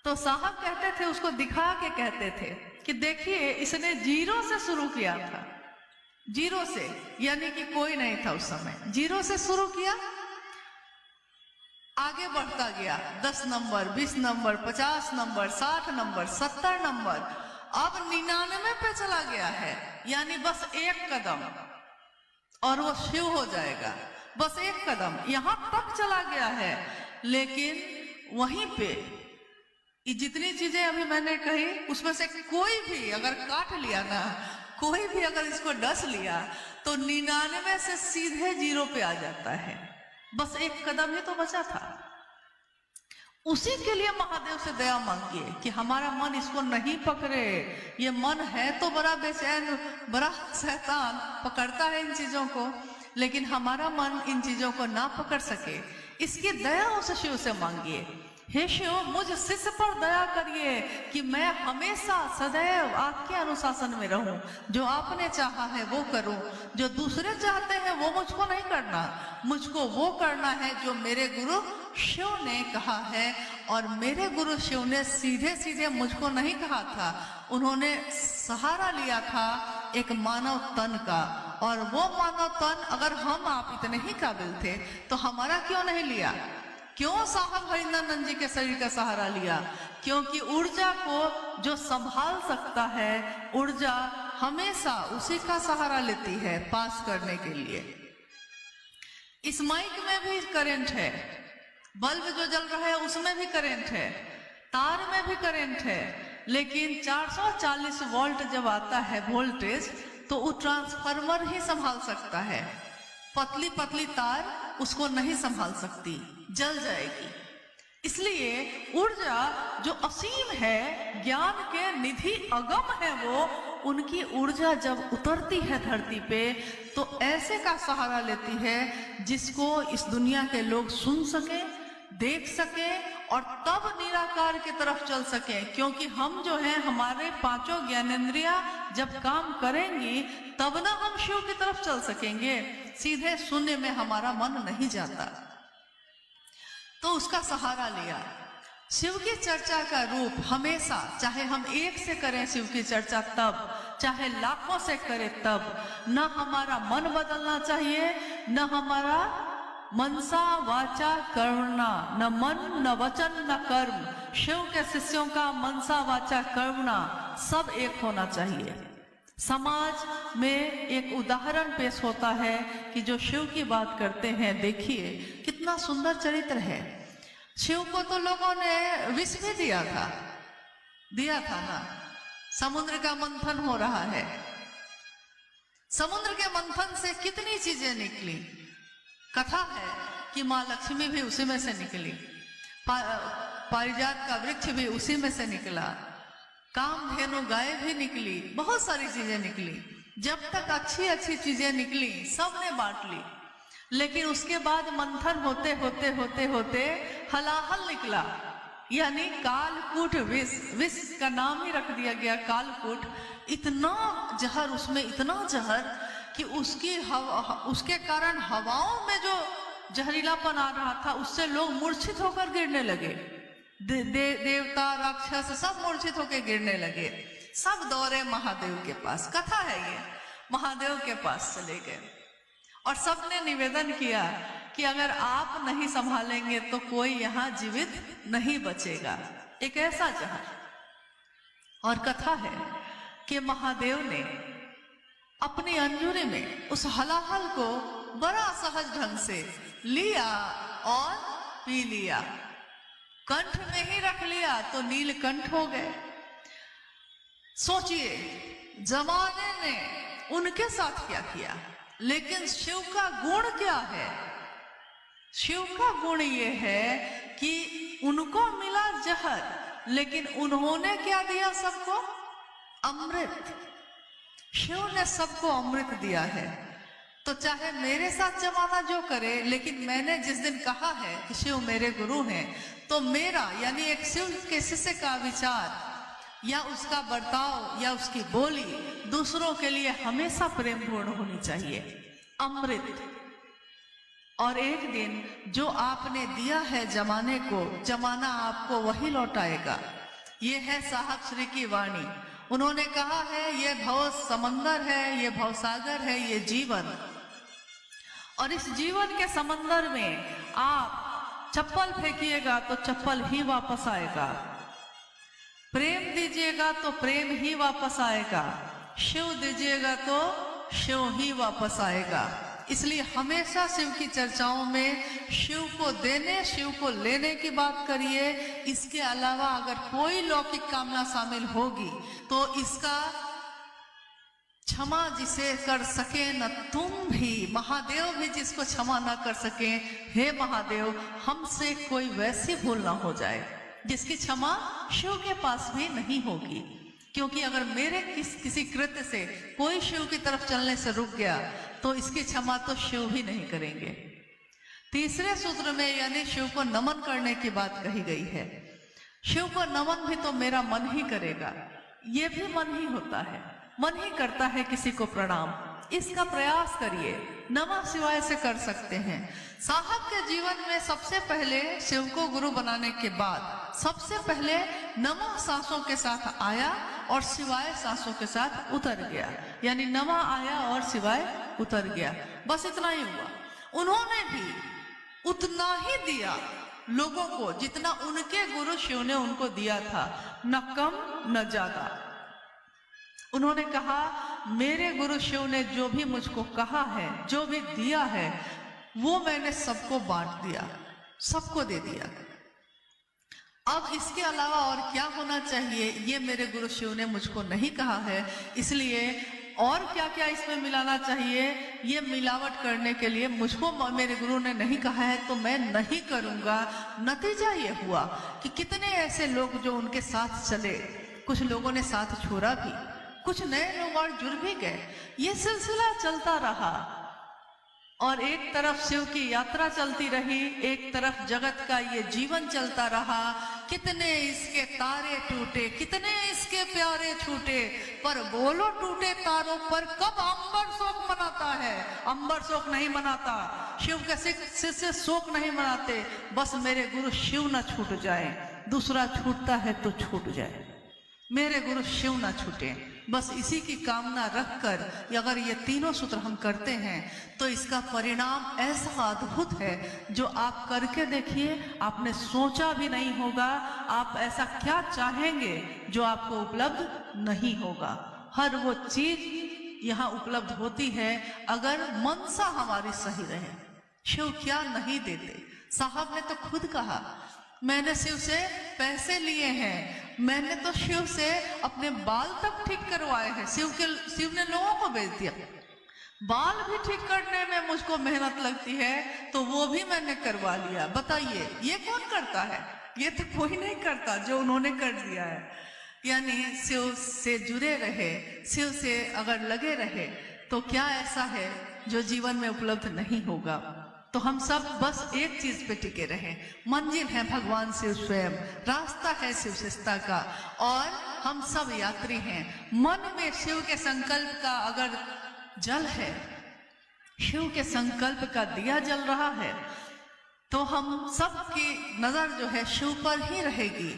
तो साहब कहते थे, उसको दिखा के कहते थे कि देखिए इसने 0 से शुरू किया था, 0 से, यानी कि कोई नहीं था उस समय, 0 से शुरू किया, आगे बढ़ता गया, 10 number, 20 number, 50 number, 60 number, 70 number, अब 99 पे चला गया है, यानी बस एक कदम और वो शिव हो जाएगा, बस एक कदम यहां तक चला गया है। लेकिन वहीं पे ये जितनी चीजें अभी मैंने कही उसमें से कोई भी अगर काट लिया ना, कोई भी अगर इसको डस लिया तो 99 से सीधे 0 पे आ जाता है, बस एक कदम ही तो बचा था। उसी के लिए महादेव से दया मांगिए कि हमारा मन इसको नहीं पकड़े, ये मन है तो बड़ा बेचैन, बड़ा शैतान, पकड़ता है इन चीजों को, लेकिन हमारा मन इन चीजों को ना पकड़ सके, इसकी दया उस शिव से मांगिए। हे शिव, मुझ शिष्य पर दया करिए कि मैं हमेशा सदैव आपके अनुशासन में रहूं, जो आपने चाहा है वो करूं, जो दूसरे चाहते हैं वो मुझको नहीं करना, मुझको वो करना है जो मेरे गुरु शिव ने कहा है। और मेरे गुरु शिव ने सीधे सीधे मुझको नहीं कहा था, उन्होंने सहारा लिया था एक मानव तन का, और वो मानव तन अगर हम आप इतने ही काबिल थे तो हमारा क्यों नहीं लिया? क्यों साहब हरिनंदन जी के शरीर का सहारा लिया? क्योंकि ऊर्जा को जो संभाल सकता है, ऊर्जा हमेशा उसी का सहारा लेती है पास करने के लिए। इस माइक में भी करंट है, बल्ब जो जल रहा है उसमें भी करंट है, तार में भी करंट है, लेकिन 440 वोल्ट जब आता है वोल्टेज तो वो ट्रांसफार्मर ही संभाल सकता है, पतली पतली तार उसको नहीं संभाल सकती, जल जाएगी। इसलिए ऊर्जा जो असीम है, ज्ञान के निधि अगम है, वो उनकी ऊर्जा जब उतरती है धरती पे तो ऐसे का सहारा लेती है जिसको इस दुनिया के लोग सुन सके, देख सके और तब निराकार की तरफ चल सके। क्योंकि हम जो हैं, हमारे 5 ज्ञानेंद्रिया जब काम करेंगी तब ना हम शिव की तरफ चल सकेंगे, सीधे शून्य में हमारा मन नहीं जाता। तो उसका सहारा लिया। शिव की चर्चा का रूप हमेशा, चाहे हम एक से करें शिव की चर्चा तब, चाहे लाखों से करें तब, न हमारा मन बदलना चाहिए, न हमारा मनसा वाचा कर्मणा, न मन न वचन न कर्म। शिव के शिष्यों का मनसा वाचा कर्मणा सब एक होना चाहिए। समाज में एक उदाहरण पेश होता है कि जो शिव की बात करते हैं, देखिए कितना सुंदर चरित्र है। शिव को तो लोगों ने विष भी दिया था, दिया था ना। समुद्र का मंथन हो रहा है, समुद्र के मंथन से कितनी चीजें निकली। कथा है कि माँ लक्ष्मी भी उसी में से निकली, पारिजात का वृक्ष भी उसी में से निकला, कामधेनु गाय भी निकली, बहुत सारी चीजें निकली। जब तक अच्छी अच्छी चीजें निकली सबने बांट ली, लेकिन उसके बाद मंथन होते होते होते होते हलाहल निकला, यानी कालकूट विष। विष का नाम ही रख दिया गया कालकूट। इतना जहर उसमें, इतना जहर कि उसके कारण हवाओं में जो जहरीलापन आ रहा था उससे लोग मूर्छित होकर गिरने लगे। देवता राक्षस सब मूर्छित होकर गिरने लगे। सब दौड़े महादेव के पास, कथा है ये, महादेव के पास चले गए और सबने निवेदन किया कि अगर आप नहीं संभालेंगे तो कोई यहाँ जीवित नहीं बचेगा। एक ऐसा जहर। और कथा है कि महादेव ने अपनी अंजुरी में उस हलाहल को बड़ा सहज ढंग से लिया और पी लिया, कंठ में ही रख लिया तो नीलकंठ हो गए। सोचिए जमाने ने उनके साथ क्या किया, लेकिन शिव का गुण क्या है? शिव का गुण ये है कि उनको मिला जहर, लेकिन उन्होंने क्या दिया सबको? अमृत। शिव ने सबको अमृत दिया है। तो चाहे मेरे साथ जमाना जो करे, लेकिन मैंने जिस दिन कहा है कि शिव मेरे गुरु हैं, तो मेरा यानी एक शिव के शिष्य का विचार या उसका बर्ताव या उसकी बोली दूसरों के लिए हमेशा प्रेमपूर्ण होनी चाहिए। अमृत। और एक दिन जो आपने दिया है जमाने को, जमाना आपको वही लौटाएगा। ये है साहब श्री की वाणी। उन्होंने कहा है ये भव समंदर है, ये भवसागर है, ये जीवन। और इस जीवन के समंदर में आप चप्पल फेंकिएगा तो चप्पल ही वापस आएगा, प्रेम दीजिएगा तो प्रेम ही वापस आएगा, शिव दीजिएगा तो शिव ही वापस आएगा। इसलिए हमेशा शिव की चर्चाओं में शिव को देने, शिव को लेने की बात करिए। इसके अलावा अगर कोई लौकिक कामना शामिल होगी तो इसका क्षमा जिसे कर सके न तुम भी, महादेव भी जिसको क्षमा ना कर सके, हे महादेव हमसे कोई वैसी भूल ना हो जाए जिसकी क्षमा शिव के पास भी नहीं होगी। क्योंकि अगर मेरे किसी कृत्य से कोई शिव की तरफ चलने से रुक गया तो इसकी क्षमा तो शिव भी नहीं करेंगे। तीसरे सूत्र में यानी शिव को नमन करने की बात कही गई है। शिव को नमन भी तो मेरा मन ही करेगा, ये भी मन ही होता है, मन ही करता है किसी को प्रणाम। इसका प्रयास करिए, नमः शिवाय से कर सकते हैं। साहब के जीवन में सबसे पहले शिव को गुरु बनाने के बाद सबसे पहले नमः सांसों के साथ आया और शिवाय सांसों के साथ उतर गया, यानी नमः आया और शिवाय उतर गया। बस इतना ही हुआ। उन्होंने भी उतना ही दिया लोगों को जितना उनके गुरु शिव ने उनको दिया था, न कम न ज्यादा। उन्होंने कहा मेरे गुरु शिव ने जो भी मुझको कहा है, जो भी दिया है, वो मैंने सबको बांट दिया, सबको दे दिया। अब इसके अलावा और क्या होना चाहिए ये मेरे गुरु शिव ने मुझको नहीं कहा है, इसलिए और क्या क्या इसमें मिलाना चाहिए ये मिलावट करने के लिए मुझको मेरे गुरु ने नहीं कहा है तो मैं नहीं करूंगा। नतीजा ये हुआ कि कितने ऐसे लोग जो उनके साथ चले, कुछ लोगों ने साथ छोड़ा भी, कुछ नए लोग और जुड़ भी गए। ये सिलसिला चलता रहा और एक तरफ शिव की यात्रा चलती रही, एक तरफ जगत का ये जीवन चलता रहा। कितने इसके तारे टूटे, कितने इसके प्यारे छूटे, पर बोलो टूटे तारों पर कब अंबर शोक मनाता है? अंबर शोक नहीं मनाता, शिव के शिष्य शोक नहीं मनाते। बस मेरे गुरु शिव न छूट जाए, दूसरा छूटता है तो छूट जाए, मेरे गुरु शिव न छूटे। बस इसी की कामना रखकर अगर ये तीनों सूत्र हम करते हैं तो इसका परिणाम ऐसा अद्भुत है जो आप करके देखिए, आपने सोचा भी नहीं होगा। आप ऐसा क्या चाहेंगे जो आपको उपलब्ध नहीं होगा। हर वो चीज यहाँ उपलब्ध होती है अगर मनसा हमारी सही रहे। शिव क्या नहीं देते, साहब ने तो खुद कहा मैंने शिव से पैसे लिए हैं, मैंने तो शिव से अपने बाल तक ठीक करवाए हैं। शिव ने लोगों को भेज दिया। बाल भी ठीक करने में मुझको मेहनत लगती है तो वो भी मैंने करवा लिया। बताइए ये कौन करता है? ये तो कोई नहीं करता जो उन्होंने कर दिया है। यानी शिव से जुड़े रहे, शिव से अगर लगे रहे तो क्या ऐसा है जो जीवन में उपलब्ध नहीं होगा? तो हम सब बस एक चीज पे टिके रहे। मंजिल है भगवान शिव स्वयं, रास्ता है शिव शिष्टता का, और हम सब यात्री हैं। मन में शिव के संकल्प का अगर जल है, शिव के संकल्प का दिया जल रहा है, तो हम सब की नजर जो है शिव पर ही रहेगी।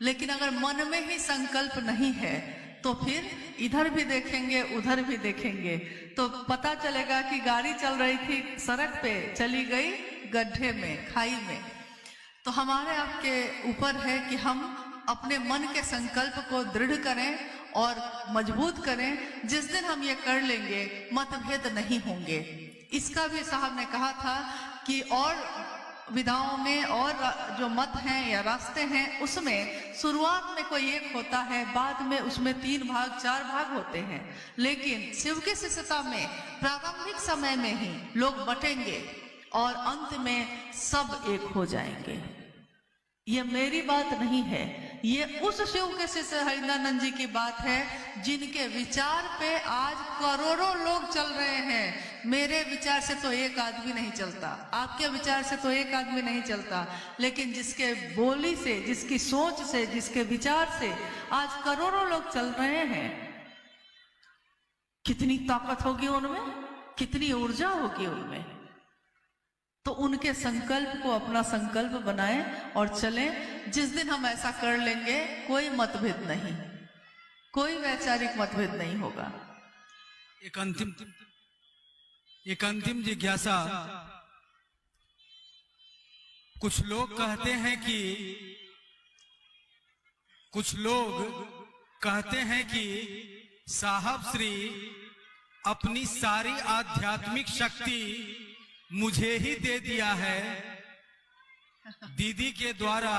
लेकिन अगर मन में ही संकल्प नहीं है तो फिर इधर भी देखेंगे उधर भी देखेंगे तो पता चलेगा कि गाड़ी चल रही थी सड़क पे, चली गई गड्ढे में, खाई में। तो हमारे आपके ऊपर है कि हम अपने मन के संकल्प को दृढ़ करें और मजबूत करें। जिस दिन हम ये कर लेंगे मतभेद नहीं होंगे। इसका भी साहब ने कहा था कि और विधाओं में और जो मत हैं या रास्ते हैं उसमें शुरुआत में कोई एक होता है, बाद में उसमें 3 भाग 4 भाग होते हैं। लेकिन शिव की शिष्यता में प्रारंभिक समय में ही लोग बटेंगे और अंत में सब एक हो जाएंगे। ये मेरी बात नहीं है, ये उस शिव के शिष्य हरिनानंद जी की बात है जिनके विचार पे आज करोड़ों लोग चल रहे हैं। मेरे विचार से तो एक आदमी नहीं चलता, आपके विचार से तो एक आदमी नहीं चलता, लेकिन जिसके बोली से, जिसकी सोच से, जिसके विचार से आज करोड़ों लोग चल रहे हैं। कितनी ताकत होगी उनमें, कितनी ऊर्जा होगी उनमें। तो उनके संकल्प को अपना संकल्प बनाएं और चलें। जिस दिन हम ऐसा कर लेंगे कोई मतभेद नहीं, कोई वैचारिक मतभेद नहीं होगा। एक अंतिम जिज्ञासा। कुछ लोग कहते हैं कि साहब श्री अपनी सारी आध्यात्मिक शक्ति मुझे ही दे दिया है, दीदी के द्वारा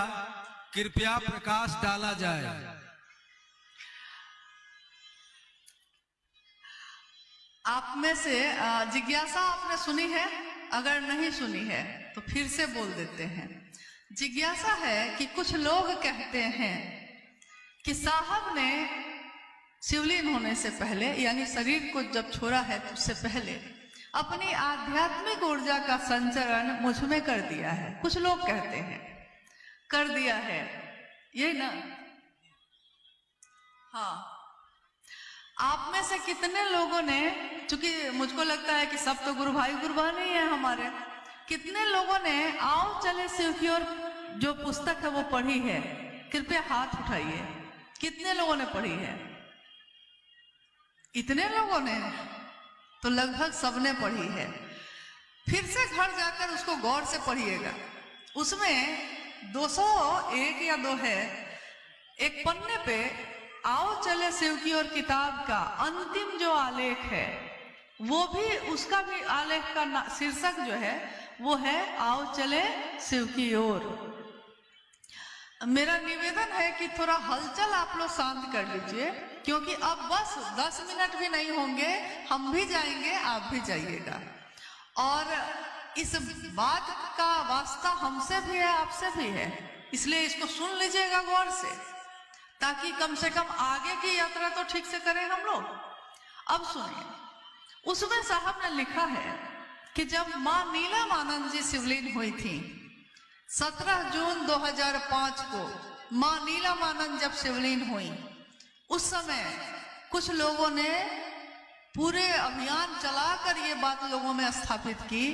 कृपया प्रकाश डाला जाए। आप में से जिज्ञासा आपने सुनी है? अगर नहीं सुनी है तो फिर से बोल देते हैं। जिज्ञासा है कि कुछ लोग कहते हैं कि साहब ने शिवलीन होने से पहले, यानी शरीर को जब छोड़ा है उससे पहले, अपनी आध्यात्मिक ऊर्जा का संचरण मुझ में कर दिया है। कुछ लोग कहते हैं कर दिया है, ये ना? हाँ, आप में से कितने लोगों ने, चूंकि मुझको लगता है कि सब तो गुरु भाई गुरु बहन ही है हमारे, कितने लोगों ने आओ चले शिव की ओर जो पुस्तक है वो पढ़ी है? कृपया हाथ उठाइए। कितने लोगों ने पढ़ी है? इतने लोगों ने, तो लगभग सबने पढ़ी है। फिर से घर जाकर उसको गौर से पढ़िएगा। उसमें 201 या 2 है। एक पन्ने पे आओ चले शिव की ओर किताब का अंतिम जो आलेख है, वो भी, उसका भी आलेख का शीर्षक जो है वो है आओ चले शिव की ओर। मेरा निवेदन है कि थोड़ा हलचल आप लोग शांत कर लीजिए, क्योंकि अब बस 10 मिनट भी नहीं होंगे, हम भी जाएंगे, आप भी जाइएगा। और इस बात का वास्ता हमसे भी है, आपसे भी है, इसलिए इसको सुन लीजिएगा गौर से, ताकि कम से कम आगे की यात्रा तो ठीक से करें हम लोग। अब सुनिए, उसमें साहब ने लिखा है कि जब माँ नीलमानंद जी शिवलीन हुई थी 17 जून 2005 को, माँ नीलमानंद जब शिवलीन हुई, उस समय कुछ लोगों ने पूरे अभियान चलाकर ये बात लोगों में स्थापित की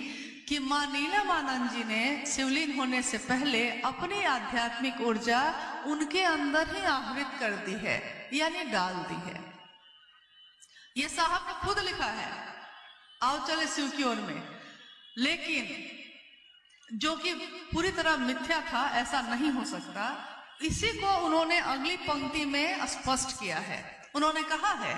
कि माँ नीलमानंद जी ने शिवलीन होने से पहले अपनी आध्यात्मिक ऊर्जा उनके अंदर ही आहरित कर दी है, यानी डाल दी है। ये साहब ने खुद लिखा है आओ चले शिव की ओर में। लेकिन जो कि पूरी तरह मिथ्या था, ऐसा नहीं हो सकता, इसी को उन्होंने अगली पंक्ति में स्पष्ट किया है। उन्होंने कहा है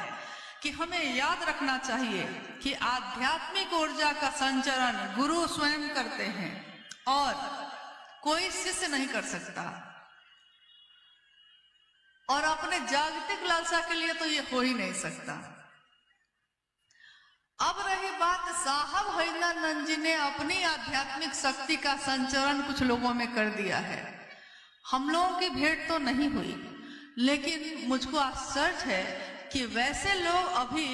कि हमें याद रखना चाहिए कि आध्यात्मिक ऊर्जा का संचरण गुरु स्वयं करते हैं और कोई शिष्य नहीं कर सकता। और अपने जागतिक लालसा के लिए तो ये हो ही नहीं सकता। अब रही बात, साहब हरिंदर जी ने अपनी आध्यात्मिक शक्ति का संचरण कुछ लोगों में कर दिया है। हम लोगों की भेंट तो नहीं हुई, लेकिन मुझको आश्चर्य है कि वैसे लोग अभी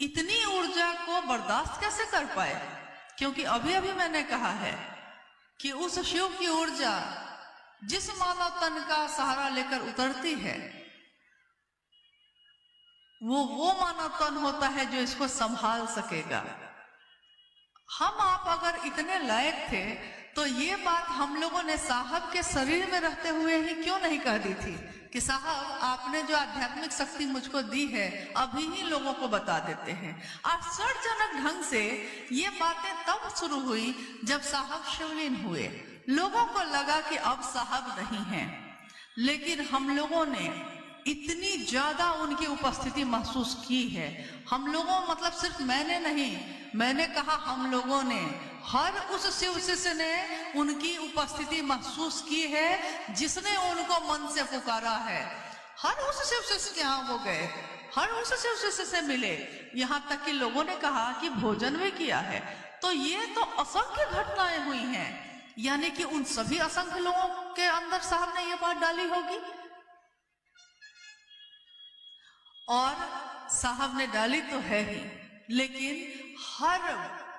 इतनी ऊर्जा को बर्दाश्त कैसे कर पाए। क्योंकि अभी अभी मैंने कहा है कि उस शिव की ऊर्जा जिस मानव तन का सहारा लेकर उतरती है, वो मानव तन होता है जो इसको संभाल सकेगा। हम आप अगर इतने लायक थे तो ये बात हम लोगों ने साहब के शरीर में रहते हुए ही क्यों नहीं कह दी थी कि साहब आपने जो आध्यात्मिक शक्ति मुझको दी है अभी ही लोगों को बता देते हैं। आश्चर्यजनक ढंग से ये बातें तब शुरू हुई जब साहब शिवलीन हुए। लोगों को लगा कि अब साहब नहीं हैं, लेकिन हम लोगों ने इतनी ज्यादा उनकी उपस्थिति महसूस की है। हम लोगों, मतलब सिर्फ मैंने नहीं, मैंने कहा हम लोगों ने, हर उस शिव शिष्य ने उनकी उपस्थिति महसूस की है जिसने उनको मन से पुकारा है। हर उस शिव शिष्य के यहाँ वो गए, हर उस शिव शिष्य से मिले, यहाँ तक कि लोगों ने कहा कि भोजन भी किया है। तो ये तो असंख्य घटनाएं हुई हैं, यानी कि उन सभी असंख्य लोगों के अंदर साहब ने ये बात डाली होगी। और साहब ने डाली तो है ही, लेकिन हर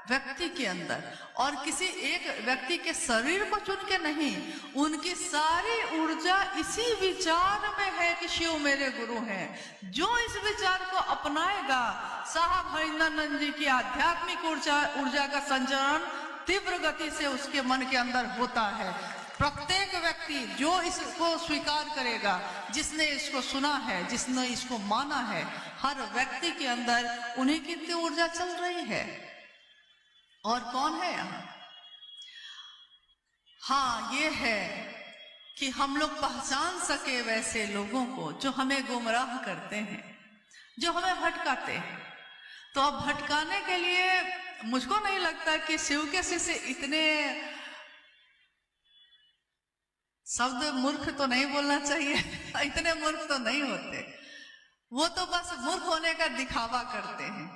व्यक्ति के अंदर, और किसी एक व्यक्ति के शरीर को चुन के नहीं, उनकी सारी ऊर्जा इसी विचार में है कि शिव मेरे गुरु हैं। जो इस विचार को अपनाएगा, साहब हरिंदर जी की आध्यात्मिक ऊर्जा का संचरण तीव्र गति से उसके मन के अंदर होता है। प्रत्येक व्यक्ति जो इसको स्वीकार करेगा, जिसने इसको सुना है, जिसने इसको माना है, हर व्यक्ति के अंदर उन्हीं की ऊर्जा चल रही है। और कौन है यहाँ? हाँ, ये है कि हम लोग पहचान सके वैसे लोगों को जो हमें गुमराह करते हैं, जो हमें भटकाते हैं। तो अब भटकाने के लिए मुझको नहीं लगता कि शिव के शिष्य इतने, शब्द मूर्ख तो नहीं बोलना चाहिए इतने मूर्ख तो नहीं होते। वो तो बस मूर्ख होने का दिखावा करते हैं।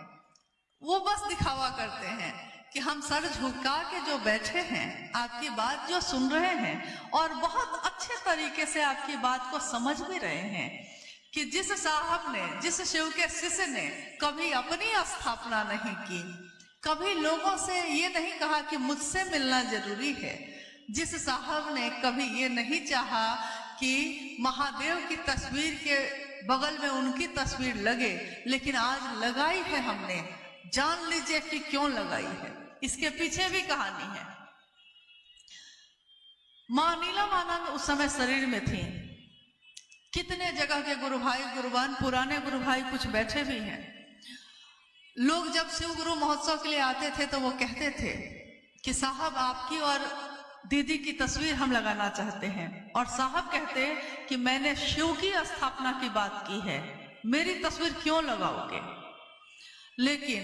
वो बस दिखावा करते हैं कि हम सर झुका के जो बैठे हैं, आपकी बात जो सुन रहे हैं और बहुत अच्छे तरीके से आपकी बात को समझ भी रहे हैं कि जिस साहब ने, जिस शिव के शिष्य ने कभी अपनी स्थापना नहीं की, कभी लोगों से ये नहीं कहा कि मुझसे मिलना जरूरी है, जिस साहब ने कभी ये नहीं चाहा कि महादेव की तस्वीर के बगल में उनकी तस्वीर लगे, लेकिन आज लगाई है हमने। जान लीजिए कि क्यों लगाई है, इसके पीछे भी कहानी है। मां नीलमानंद उस समय शरीर में थी। कितने जगह के गुरु भाई, गुरुबान, पुराने गुरु भाई कुछ बैठे भी हैं। लोग जब शिव गुरु महोत्सव के लिए आते थे तो वो कहते थे कि साहब आपकी और दीदी की तस्वीर हम लगाना चाहते हैं। और साहब कहते कि मैंने शिव की स्थापना की बात की है, मेरी तस्वीर क्यों लगाओगे। लेकिन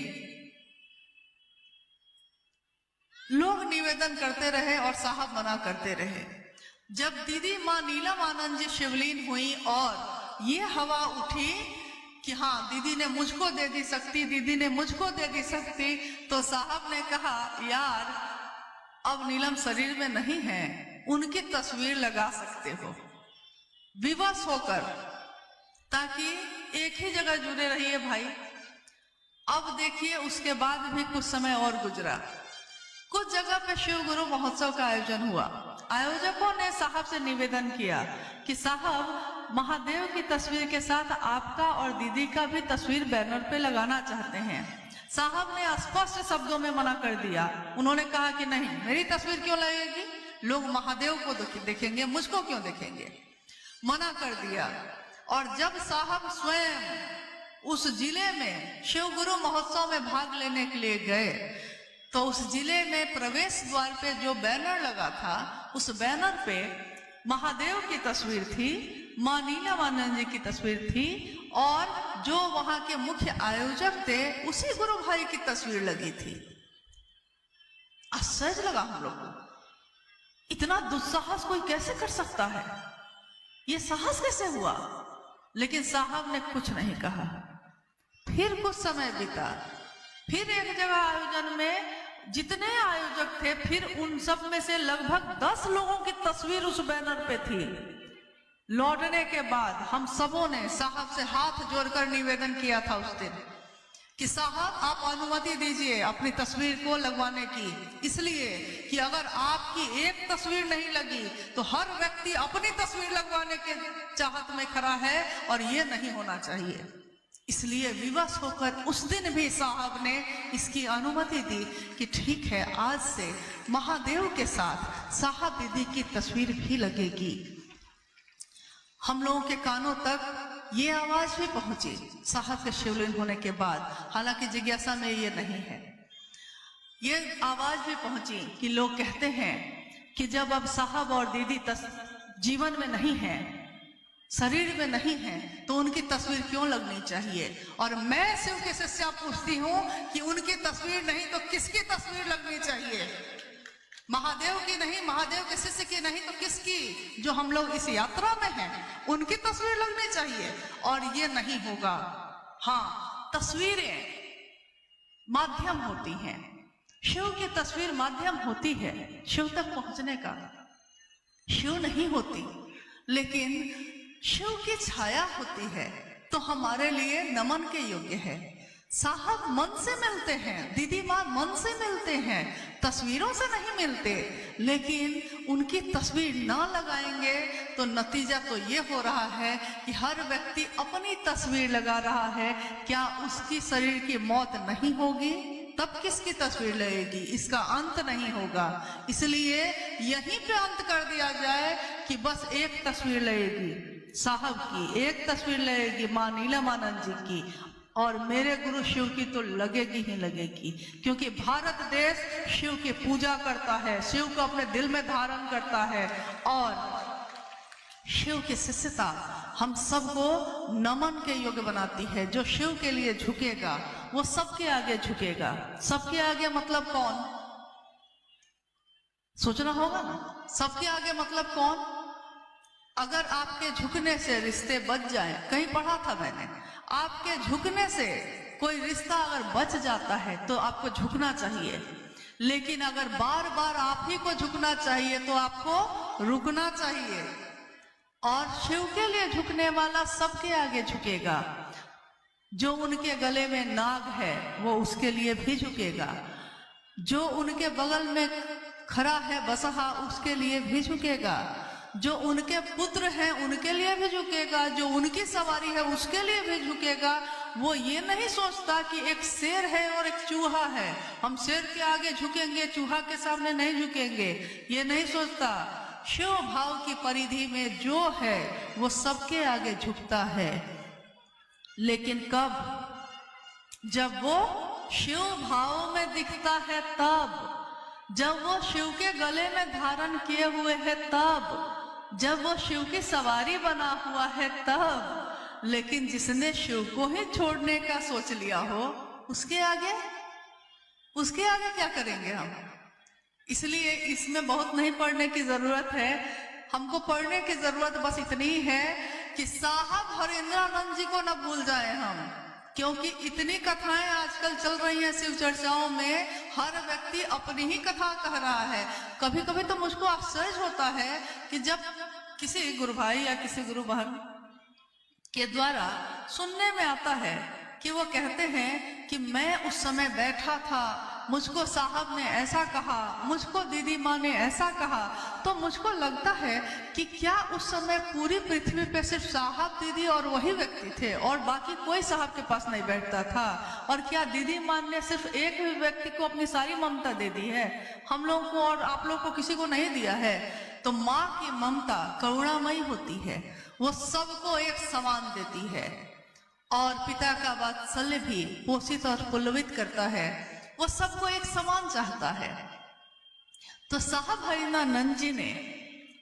लोग निवेदन करते रहे और साहब मना करते रहे। जब दीदी मां नीलमानंद जी शिवलीन हुई और ये हवा उठी कि हाँ दीदी ने मुझको दे दी शक्ति, दीदी ने मुझको दे दी शक्ति, तो साहब ने कहा यार अब नीलम शरीर में नहीं है, उनकी तस्वीर लगा सकते हो विवश होकर, ताकि एक ही जगह जुड़े रहिए भाई। अब देखिए उसके बाद भी कुछ समय और गुजरा। कुछ जगह पे शिव गुरु महोत्सव का आयोजन हुआ। आयोजकों ने साहब से निवेदन किया कि साहब महादेव की तस्वीर के साथ आपका और दीदी का भी तस्वीर बैनर पे लगाना चाहते हैं। साहब ने स्पष्ट शब्दों में मना कर दिया। उन्होंने कहा कि नहीं, मेरी तस्वीर क्यों लगेगी, लोग महादेव को देखेंगे, मुझको क्यों देखेंगे, मना कर दिया। और जब साहब स्वयं उस जिले में शिव गुरु महोत्सव में भाग लेने के लिए गए तो उस जिले में प्रवेश द्वार पे जो बैनर लगा था, उस बैनर पे महादेव की तस्वीर थी, मां नीलमानंद जी की तस्वीर थी, और जो वहां के मुख्य आयोजक थे उसी गुरु भाई की तस्वीर लगी थी। आश्चर्य लगा हम लोग को, इतना दुस्साहस कोई कैसे कर सकता है। ये साहस कैसे हुआ? लेकिन साहब ने कुछ नहीं कहा। फिर कुछ समय बीता, फिर एक जगह आयोजन में जितने आयोजक थे, फिर उन सब में से लगभग 10 लोगों की तस्वीर उस बैनर पे थी। लौटने के बाद हम सबों ने साहब से हाथ जोड़कर निवेदन किया था उस दिन कि साहब आप अनुमति दीजिए अपनी तस्वीर को लगवाने की, इसलिए कि अगर आपकी एक तस्वीर नहीं लगी तो हर व्यक्ति अपनी तस्वीर लगवाने के चाहत में खड़ा है और ये नहीं होना चाहिए। इसलिए विवश होकर उस दिन भी साहब ने इसकी अनुमति दी कि ठीक है, आज से महादेव के साथ साहब दीदी की तस्वीर भी लगेगी। हम लोगों के कानों तक ये आवाज भी पहुंची साहब के शिवलिंग होने के बाद, हालांकि जिज्ञासा में ये नहीं है। ये आवाज भी पहुंची कि लोग कहते हैं कि जब अब साहब और दीदी जीवन में नहीं है, शरीर में नहीं है, तो उनकी तस्वीर क्यों लगनी चाहिए? और मैं शिव के शिष्या पूछती हूँ कि उनकी तस्वीर नहीं तो किसकी तस्वीर लगनी चाहिए? महादेव की नहीं, महादेव के शिष्य की नहीं तो किसकी? जो हम लोग इस यात्रा में हैं उनकी तस्वीर लगनी चाहिए। और ये नहीं होगा। हाँ, तस्वीरें माध्यम होती हैं, शिव की तस्वीर माध्यम होती है शिव तक पहुंचने का। शिव नहीं होती, लेकिन शिव की छाया होती है तो हमारे लिए नमन के योग्य है। साहब मन से मिलते हैं, दीदी माँ मन से मिलते हैं, तस्वीरों से नहीं मिलते। लेकिन उनकी तस्वीर ना लगाएंगे तो नतीजा तो ये हो रहा है कि हर व्यक्ति अपनी तस्वीर लगा रहा है। क्या उसकी शरीर की मौत नहीं होगी? तब किसकी तस्वीर लगेगी? इसका अंत नहीं होगा। इसलिए यहीं पे अंत कर दिया जाए कि बस एक तस्वीर लगेगी साहब की, एक तस्वीर लगेगी माँ नीलमानंद जी की, और मेरे गुरु शिव की तो लगेगी ही लगेगी। क्योंकि भारत देश शिव की पूजा करता है, शिव को अपने दिल में धारण करता है, और शिव की शिष्यता हम सबको नमन के योग्य बनाती है। जो शिव के लिए झुकेगा वो सबके आगे झुकेगा। सबके आगे मतलब कौन? सोचना होगा ना, सबके आगे मतलब कौन? अगर आपके झुकने से रिश्ते बच जाए, कहीं पढ़ा था मैंने, आपके झुकने से कोई रिश्ता अगर बच जाता है तो आपको झुकना चाहिए। लेकिन अगर बार बार आप ही को झुकना चाहिए तो आपको रुकना चाहिए। और शिव के लिए झुकने वाला सबके आगे झुकेगा। जो उनके गले में नाग है वो उसके लिए भी झुकेगा। जो उनके बगल में खड़ा है बसहा उसके लिए भी झुकेगा। जो उनके पुत्र हैं उनके लिए भी झुकेगा। जो उनकी सवारी है उसके लिए भी झुकेगा। वो ये नहीं सोचता कि एक शेर है और एक चूहा है, हम शेर के आगे झुकेंगे, चूहा के सामने नहीं झुकेंगे, ये नहीं सोचता। शिव भाव की परिधि में जो है वो सबके आगे झुकता है। लेकिन कब? जब वो शिव भाव में दिखता है तब, जब वो शिव के गले में धारण किए हुए है तब, जब वो शिव की सवारी बना हुआ है तब। लेकिन जिसने शिव को ही छोड़ने का सोच लिया हो उसके आगे क्या करेंगे हम? इसलिए इसमें बहुत नहीं पढ़ने की जरूरत है। हमको पढ़ने की जरूरत बस इतनी ही है कि साहब हरेंद्रानंद जी को न भूल जाए हम। क्योंकि इतनी कथाएं आजकल चल रही हैं शिव चर्चाओं में, हर व्यक्ति अपनी ही कथा कह रहा है। कभी कभी तो मुझको आश्चर्य होता है कि जब किसी गुरु भाई या किसी गुरु बहन के द्वारा सुनने में आता है कि वो कहते हैं कि मैं उस समय बैठा था, मुझको साहब ने ऐसा कहा, मुझको दीदी माँ ने ऐसा कहा, तो मुझको लगता है कि क्या उस समय पूरी पृथ्वी पे सिर्फ साहब दीदी और वही व्यक्ति थे और बाकी कोई साहब के पास नहीं बैठता था? और क्या दीदी माँ ने सिर्फ एक व्यक्ति को अपनी सारी ममता दे दी है, हम लोग को और आप लोग को किसी को नहीं दिया है? तो माँ की ममता करुणामयी होती है, वो सबको एक समान देती है। और पिता का वात्सल्य भी पोषित और पुलवित करता है, वो सबको एक समान चाहता है। तो साहब हरिंद्रानंद जी ने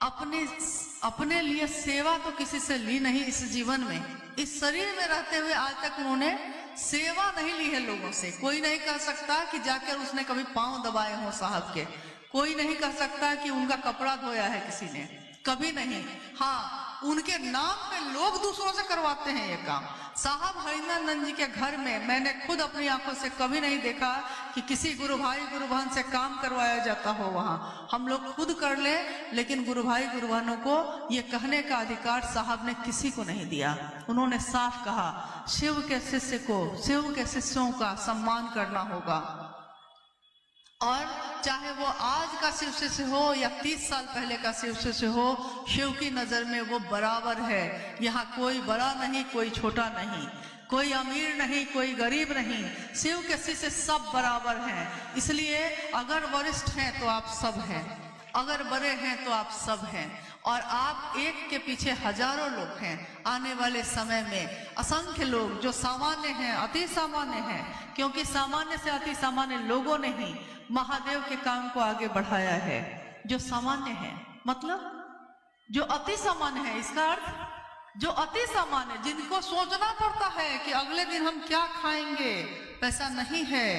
अपने लिए सेवा तो किसी से ली नहीं इस जीवन में। इस शरीर में रहते हुए आज तक उन्होंने सेवा नहीं ली है लोगों से। कोई नहीं कह सकता कि जाकर उसने कभी पांव दबाए हो साहब के, कोई नहीं कह सकता कि उनका कपड़ा धोया है किसी ने, कभी नहीं। हाँ, उनके नाम पे लोग दूसरों से करवाते हैं ये काम। साहब हरिंदर जी के घर में मैंने खुद अपनी आंखों से कभी नहीं देखा कि किसी गुरु भाई गुरु बहन से काम करवाया जाता हो। वहाँ हम लोग खुद कर ले, लेकिन गुरु भाई गुरु बहनों को ये कहने का अधिकार साहब ने किसी को नहीं दिया। उन्होंने साफ कहा, शिव के शिष्य को, शिव के शिष्यों का सम्मान करना होगा, और चाहे वो आज का शिव शिष्य हो या 30 साल पहले का शिव शिष्य हो, शिव की नजर में वो बराबर है। यहाँ कोई बड़ा नहीं, कोई छोटा नहीं, कोई अमीर नहीं, कोई गरीब नहीं, शिव के शिष्य सब बराबर हैं। इसलिए अगर वरिष्ठ हैं तो आप सब हैं, अगर बड़े हैं तो आप सब हैं, और आप एक के पीछे हजारों लोग हैं। आने वाले समय में असंख्य लोग जो सामान्य हैं, अति सामान्य हैं, क्योंकि सामान्य से अति सामान्य लोगों ने ही महादेव के काम को आगे बढ़ाया है। जो सामान्य है मतलब जो अति सामान्य है, इसका अर्थ जो अति सामान्य, जिनको सोचना पड़ता है कि अगले दिन हम क्या खाएंगे, पैसा नहीं है,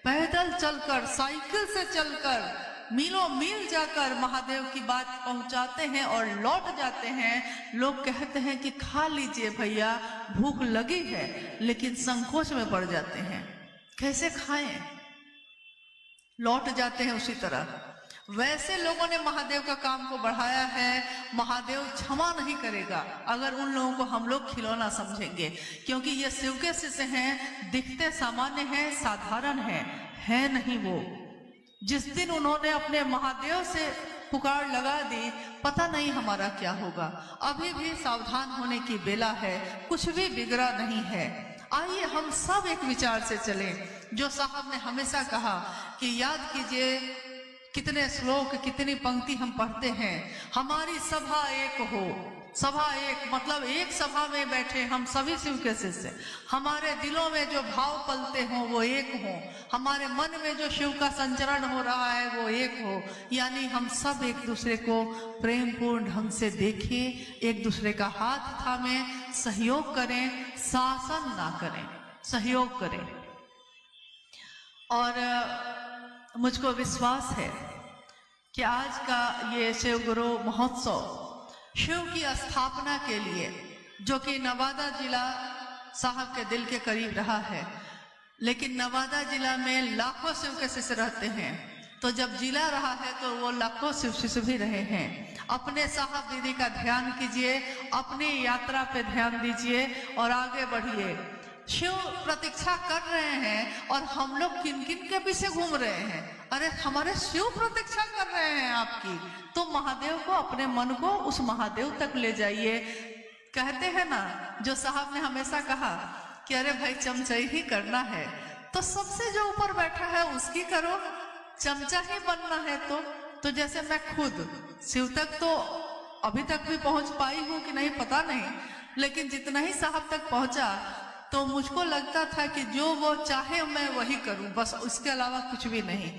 पैदल चलकर, साइकिल से चलकर, मीलों मील जाकर महादेव की बात पहुंचाते हैं और लौट जाते हैं। लोग कहते हैं कि खा लीजिए भैया, भूख लगी है, लेकिन संकोच में पड़ जाते हैं, कैसे खाएं, लौट जाते हैं उसी तरह। वैसे लोगों ने महादेव का काम को बढ़ाया है। महादेव क्षमा नहीं करेगा अगर उन लोगों को हम लोग खिलौना समझेंगे, क्योंकि ये शिव के शिष्य हैं, दिखते सामान्य हैं, साधारण हैं, है नहीं वो। जिस दिन उन्होंने अपने महादेव से पुकार लगा दी, पता नहीं हमारा क्या होगा। अभी भी सावधान होने की बेला है, कुछ भी बिगड़ा नहीं है। आइए हम सब एक विचार से चलें, जो साहब ने हमेशा कहा कि याद कीजिए कितने श्लोक, कितनी पंक्ति हम पढ़ते हैं, हमारी सभा एक हो। सभा एक मतलब एक सभा में बैठे हम सभी शिव के शिष्य, हमारे दिलों में जो भाव पलते हों वो एक हो, हमारे मन में जो शिव का संचरण हो रहा है वो एक हो। यानी हम सब एक दूसरे को प्रेम पूर्ण ढंग से देखें, एक दूसरे का हाथ थामें, सहयोग करें, शासन ना करें, सहयोग करें। और मुझको विश्वास है कि आज का ये शिव गुरु महोत्सव शिव की स्थापना के लिए, जो कि नवादा जिला साहब के दिल के करीब रहा है, लेकिन नवादा जिला में लाखों शिव के शिष्य रहते हैं, तो जब जिला रहा है तो वो लाखों शिव शिष्य भी रहे हैं। अपने साहब दीदी का ध्यान कीजिए, अपनी यात्रा पे ध्यान दीजिए और आगे बढ़िए। शिव प्रतीक्षा कर रहे हैं और हम लोग किन किन के पीछे घूम रहे हैं। अरे हमारे शिव प्रतीक्षा कर रहे हैं आपकी, तो महादेव को, अपने मन को उस महादेव तक ले जाइए। कहते हैं ना, जो साहब ने हमेशा कहा कि अरे भाई चमचाई ही करना है, तो सबसे जो ऊपर बैठा है उसकी करो, चमचा ही बनना है। तो जैसे मैं खुद शिव तक तो अभी तक भी पहुंच पाई हूं कि नहीं पता नहीं, लेकिन जितना ही साहब तक पहुंचा तो मुझको लगता था कि जो वो चाहे मैं वही करूं, बस उसके अलावा कुछ भी नहीं।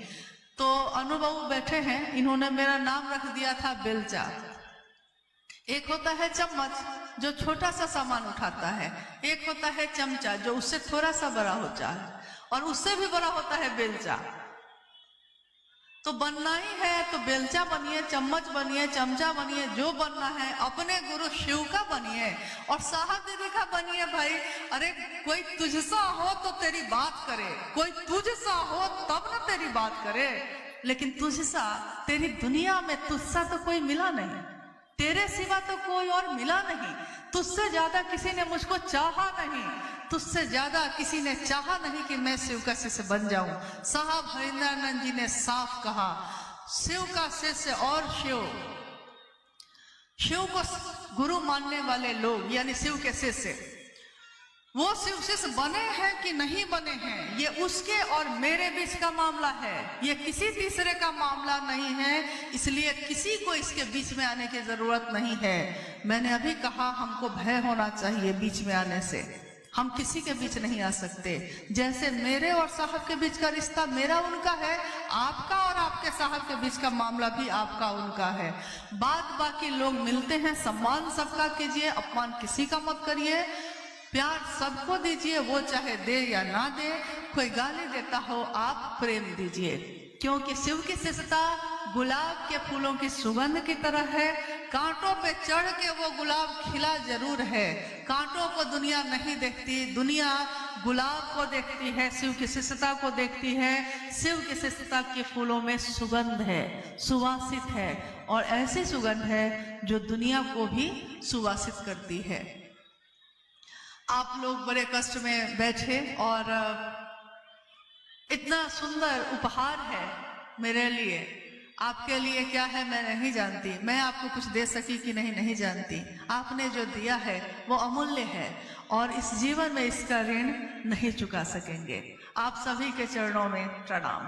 तो अनुभव बैठे हैं, इन्होंने मेरा नाम रख दिया था बेलचा। एक होता है चम्मच जो छोटा सा सामान उठाता है, एक होता है चमचा जो उससे थोड़ा सा बड़ा होता है, और उससे भी बड़ा होता है बेलचा। तो बनना ही है तो बेलचा बनिए, चम्मच बनिए, चमचा बनिए, जो बनना है अपने गुरु शिव का बनिए और साहब दीदी का बनिए भाई। अरे कोई तुझसा हो तो तेरी बात करे, कोई तुझसा हो तब ना तेरी बात करे, लेकिन तुझसा, तेरी दुनिया में तुझसा तो कोई मिला नहीं, तेरे सिवा तो कोई और मिला नहीं, तुझसे ज्यादा किसी ने मुझको चाहा नहीं, तुझसे ज्यादा किसी ने चाहा नहीं कि मैं शिव का शिष्य बन जाऊं। साहब हरिंद्रानंद जी ने साफ कहा, शिव का शिष्य और शिव को गुरु मानने वाले लोग यानी शिव के शिष्य, वो शिव शिष्य बने हैं कि नहीं बने हैं, ये उसके और मेरे बीच का मामला है, ये किसी तीसरे का मामला नहीं है। इसलिए किसी को इसके बीच में आने की जरूरत नहीं है। मैंने अभी कहा हमको भय होना चाहिए बीच में आने से, हम किसी के बीच नहीं आ सकते। जैसे मेरे और साहब के बीच का रिश्ता मेरा उनका है, आपका और आपके साहब के बीच का मामला भी आपका उनका है। बात बाकी लोग मिलते हैं, सम्मान सबका कीजिए, अपमान किसी का मत करिए, प्यार सबको दीजिए, वो चाहे दे या ना दे। कोई गाली देता हो आप प्रेम दीजिए, क्योंकि शिव की शिष्यता गुलाब के फूलों की सुगंध की तरह है। कांटों पे चढ़ के वो गुलाब खिला जरूर है। कांटों को दुनिया नहीं देखती, दुनिया गुलाब को देखती है, शिव की शिष्टता को देखती है। शिव की शिष्टता के फूलों में सुगंध है, सुवासित है, और ऐसी सुगंध है जो दुनिया को भी सुवासित करती है। आप लोग बड़े कष्ट में बैठे और इतना सुंदर उपहार है मेरे लिए। आपके लिए क्या है मैं नहीं जानती, मैं आपको कुछ दे सकी कि नहीं जानती। आपने जो दिया है वो अमूल्य है और इस जीवन में इसका ऋण नहीं चुका सकेंगे। आप सभी के चरणों में प्रणाम।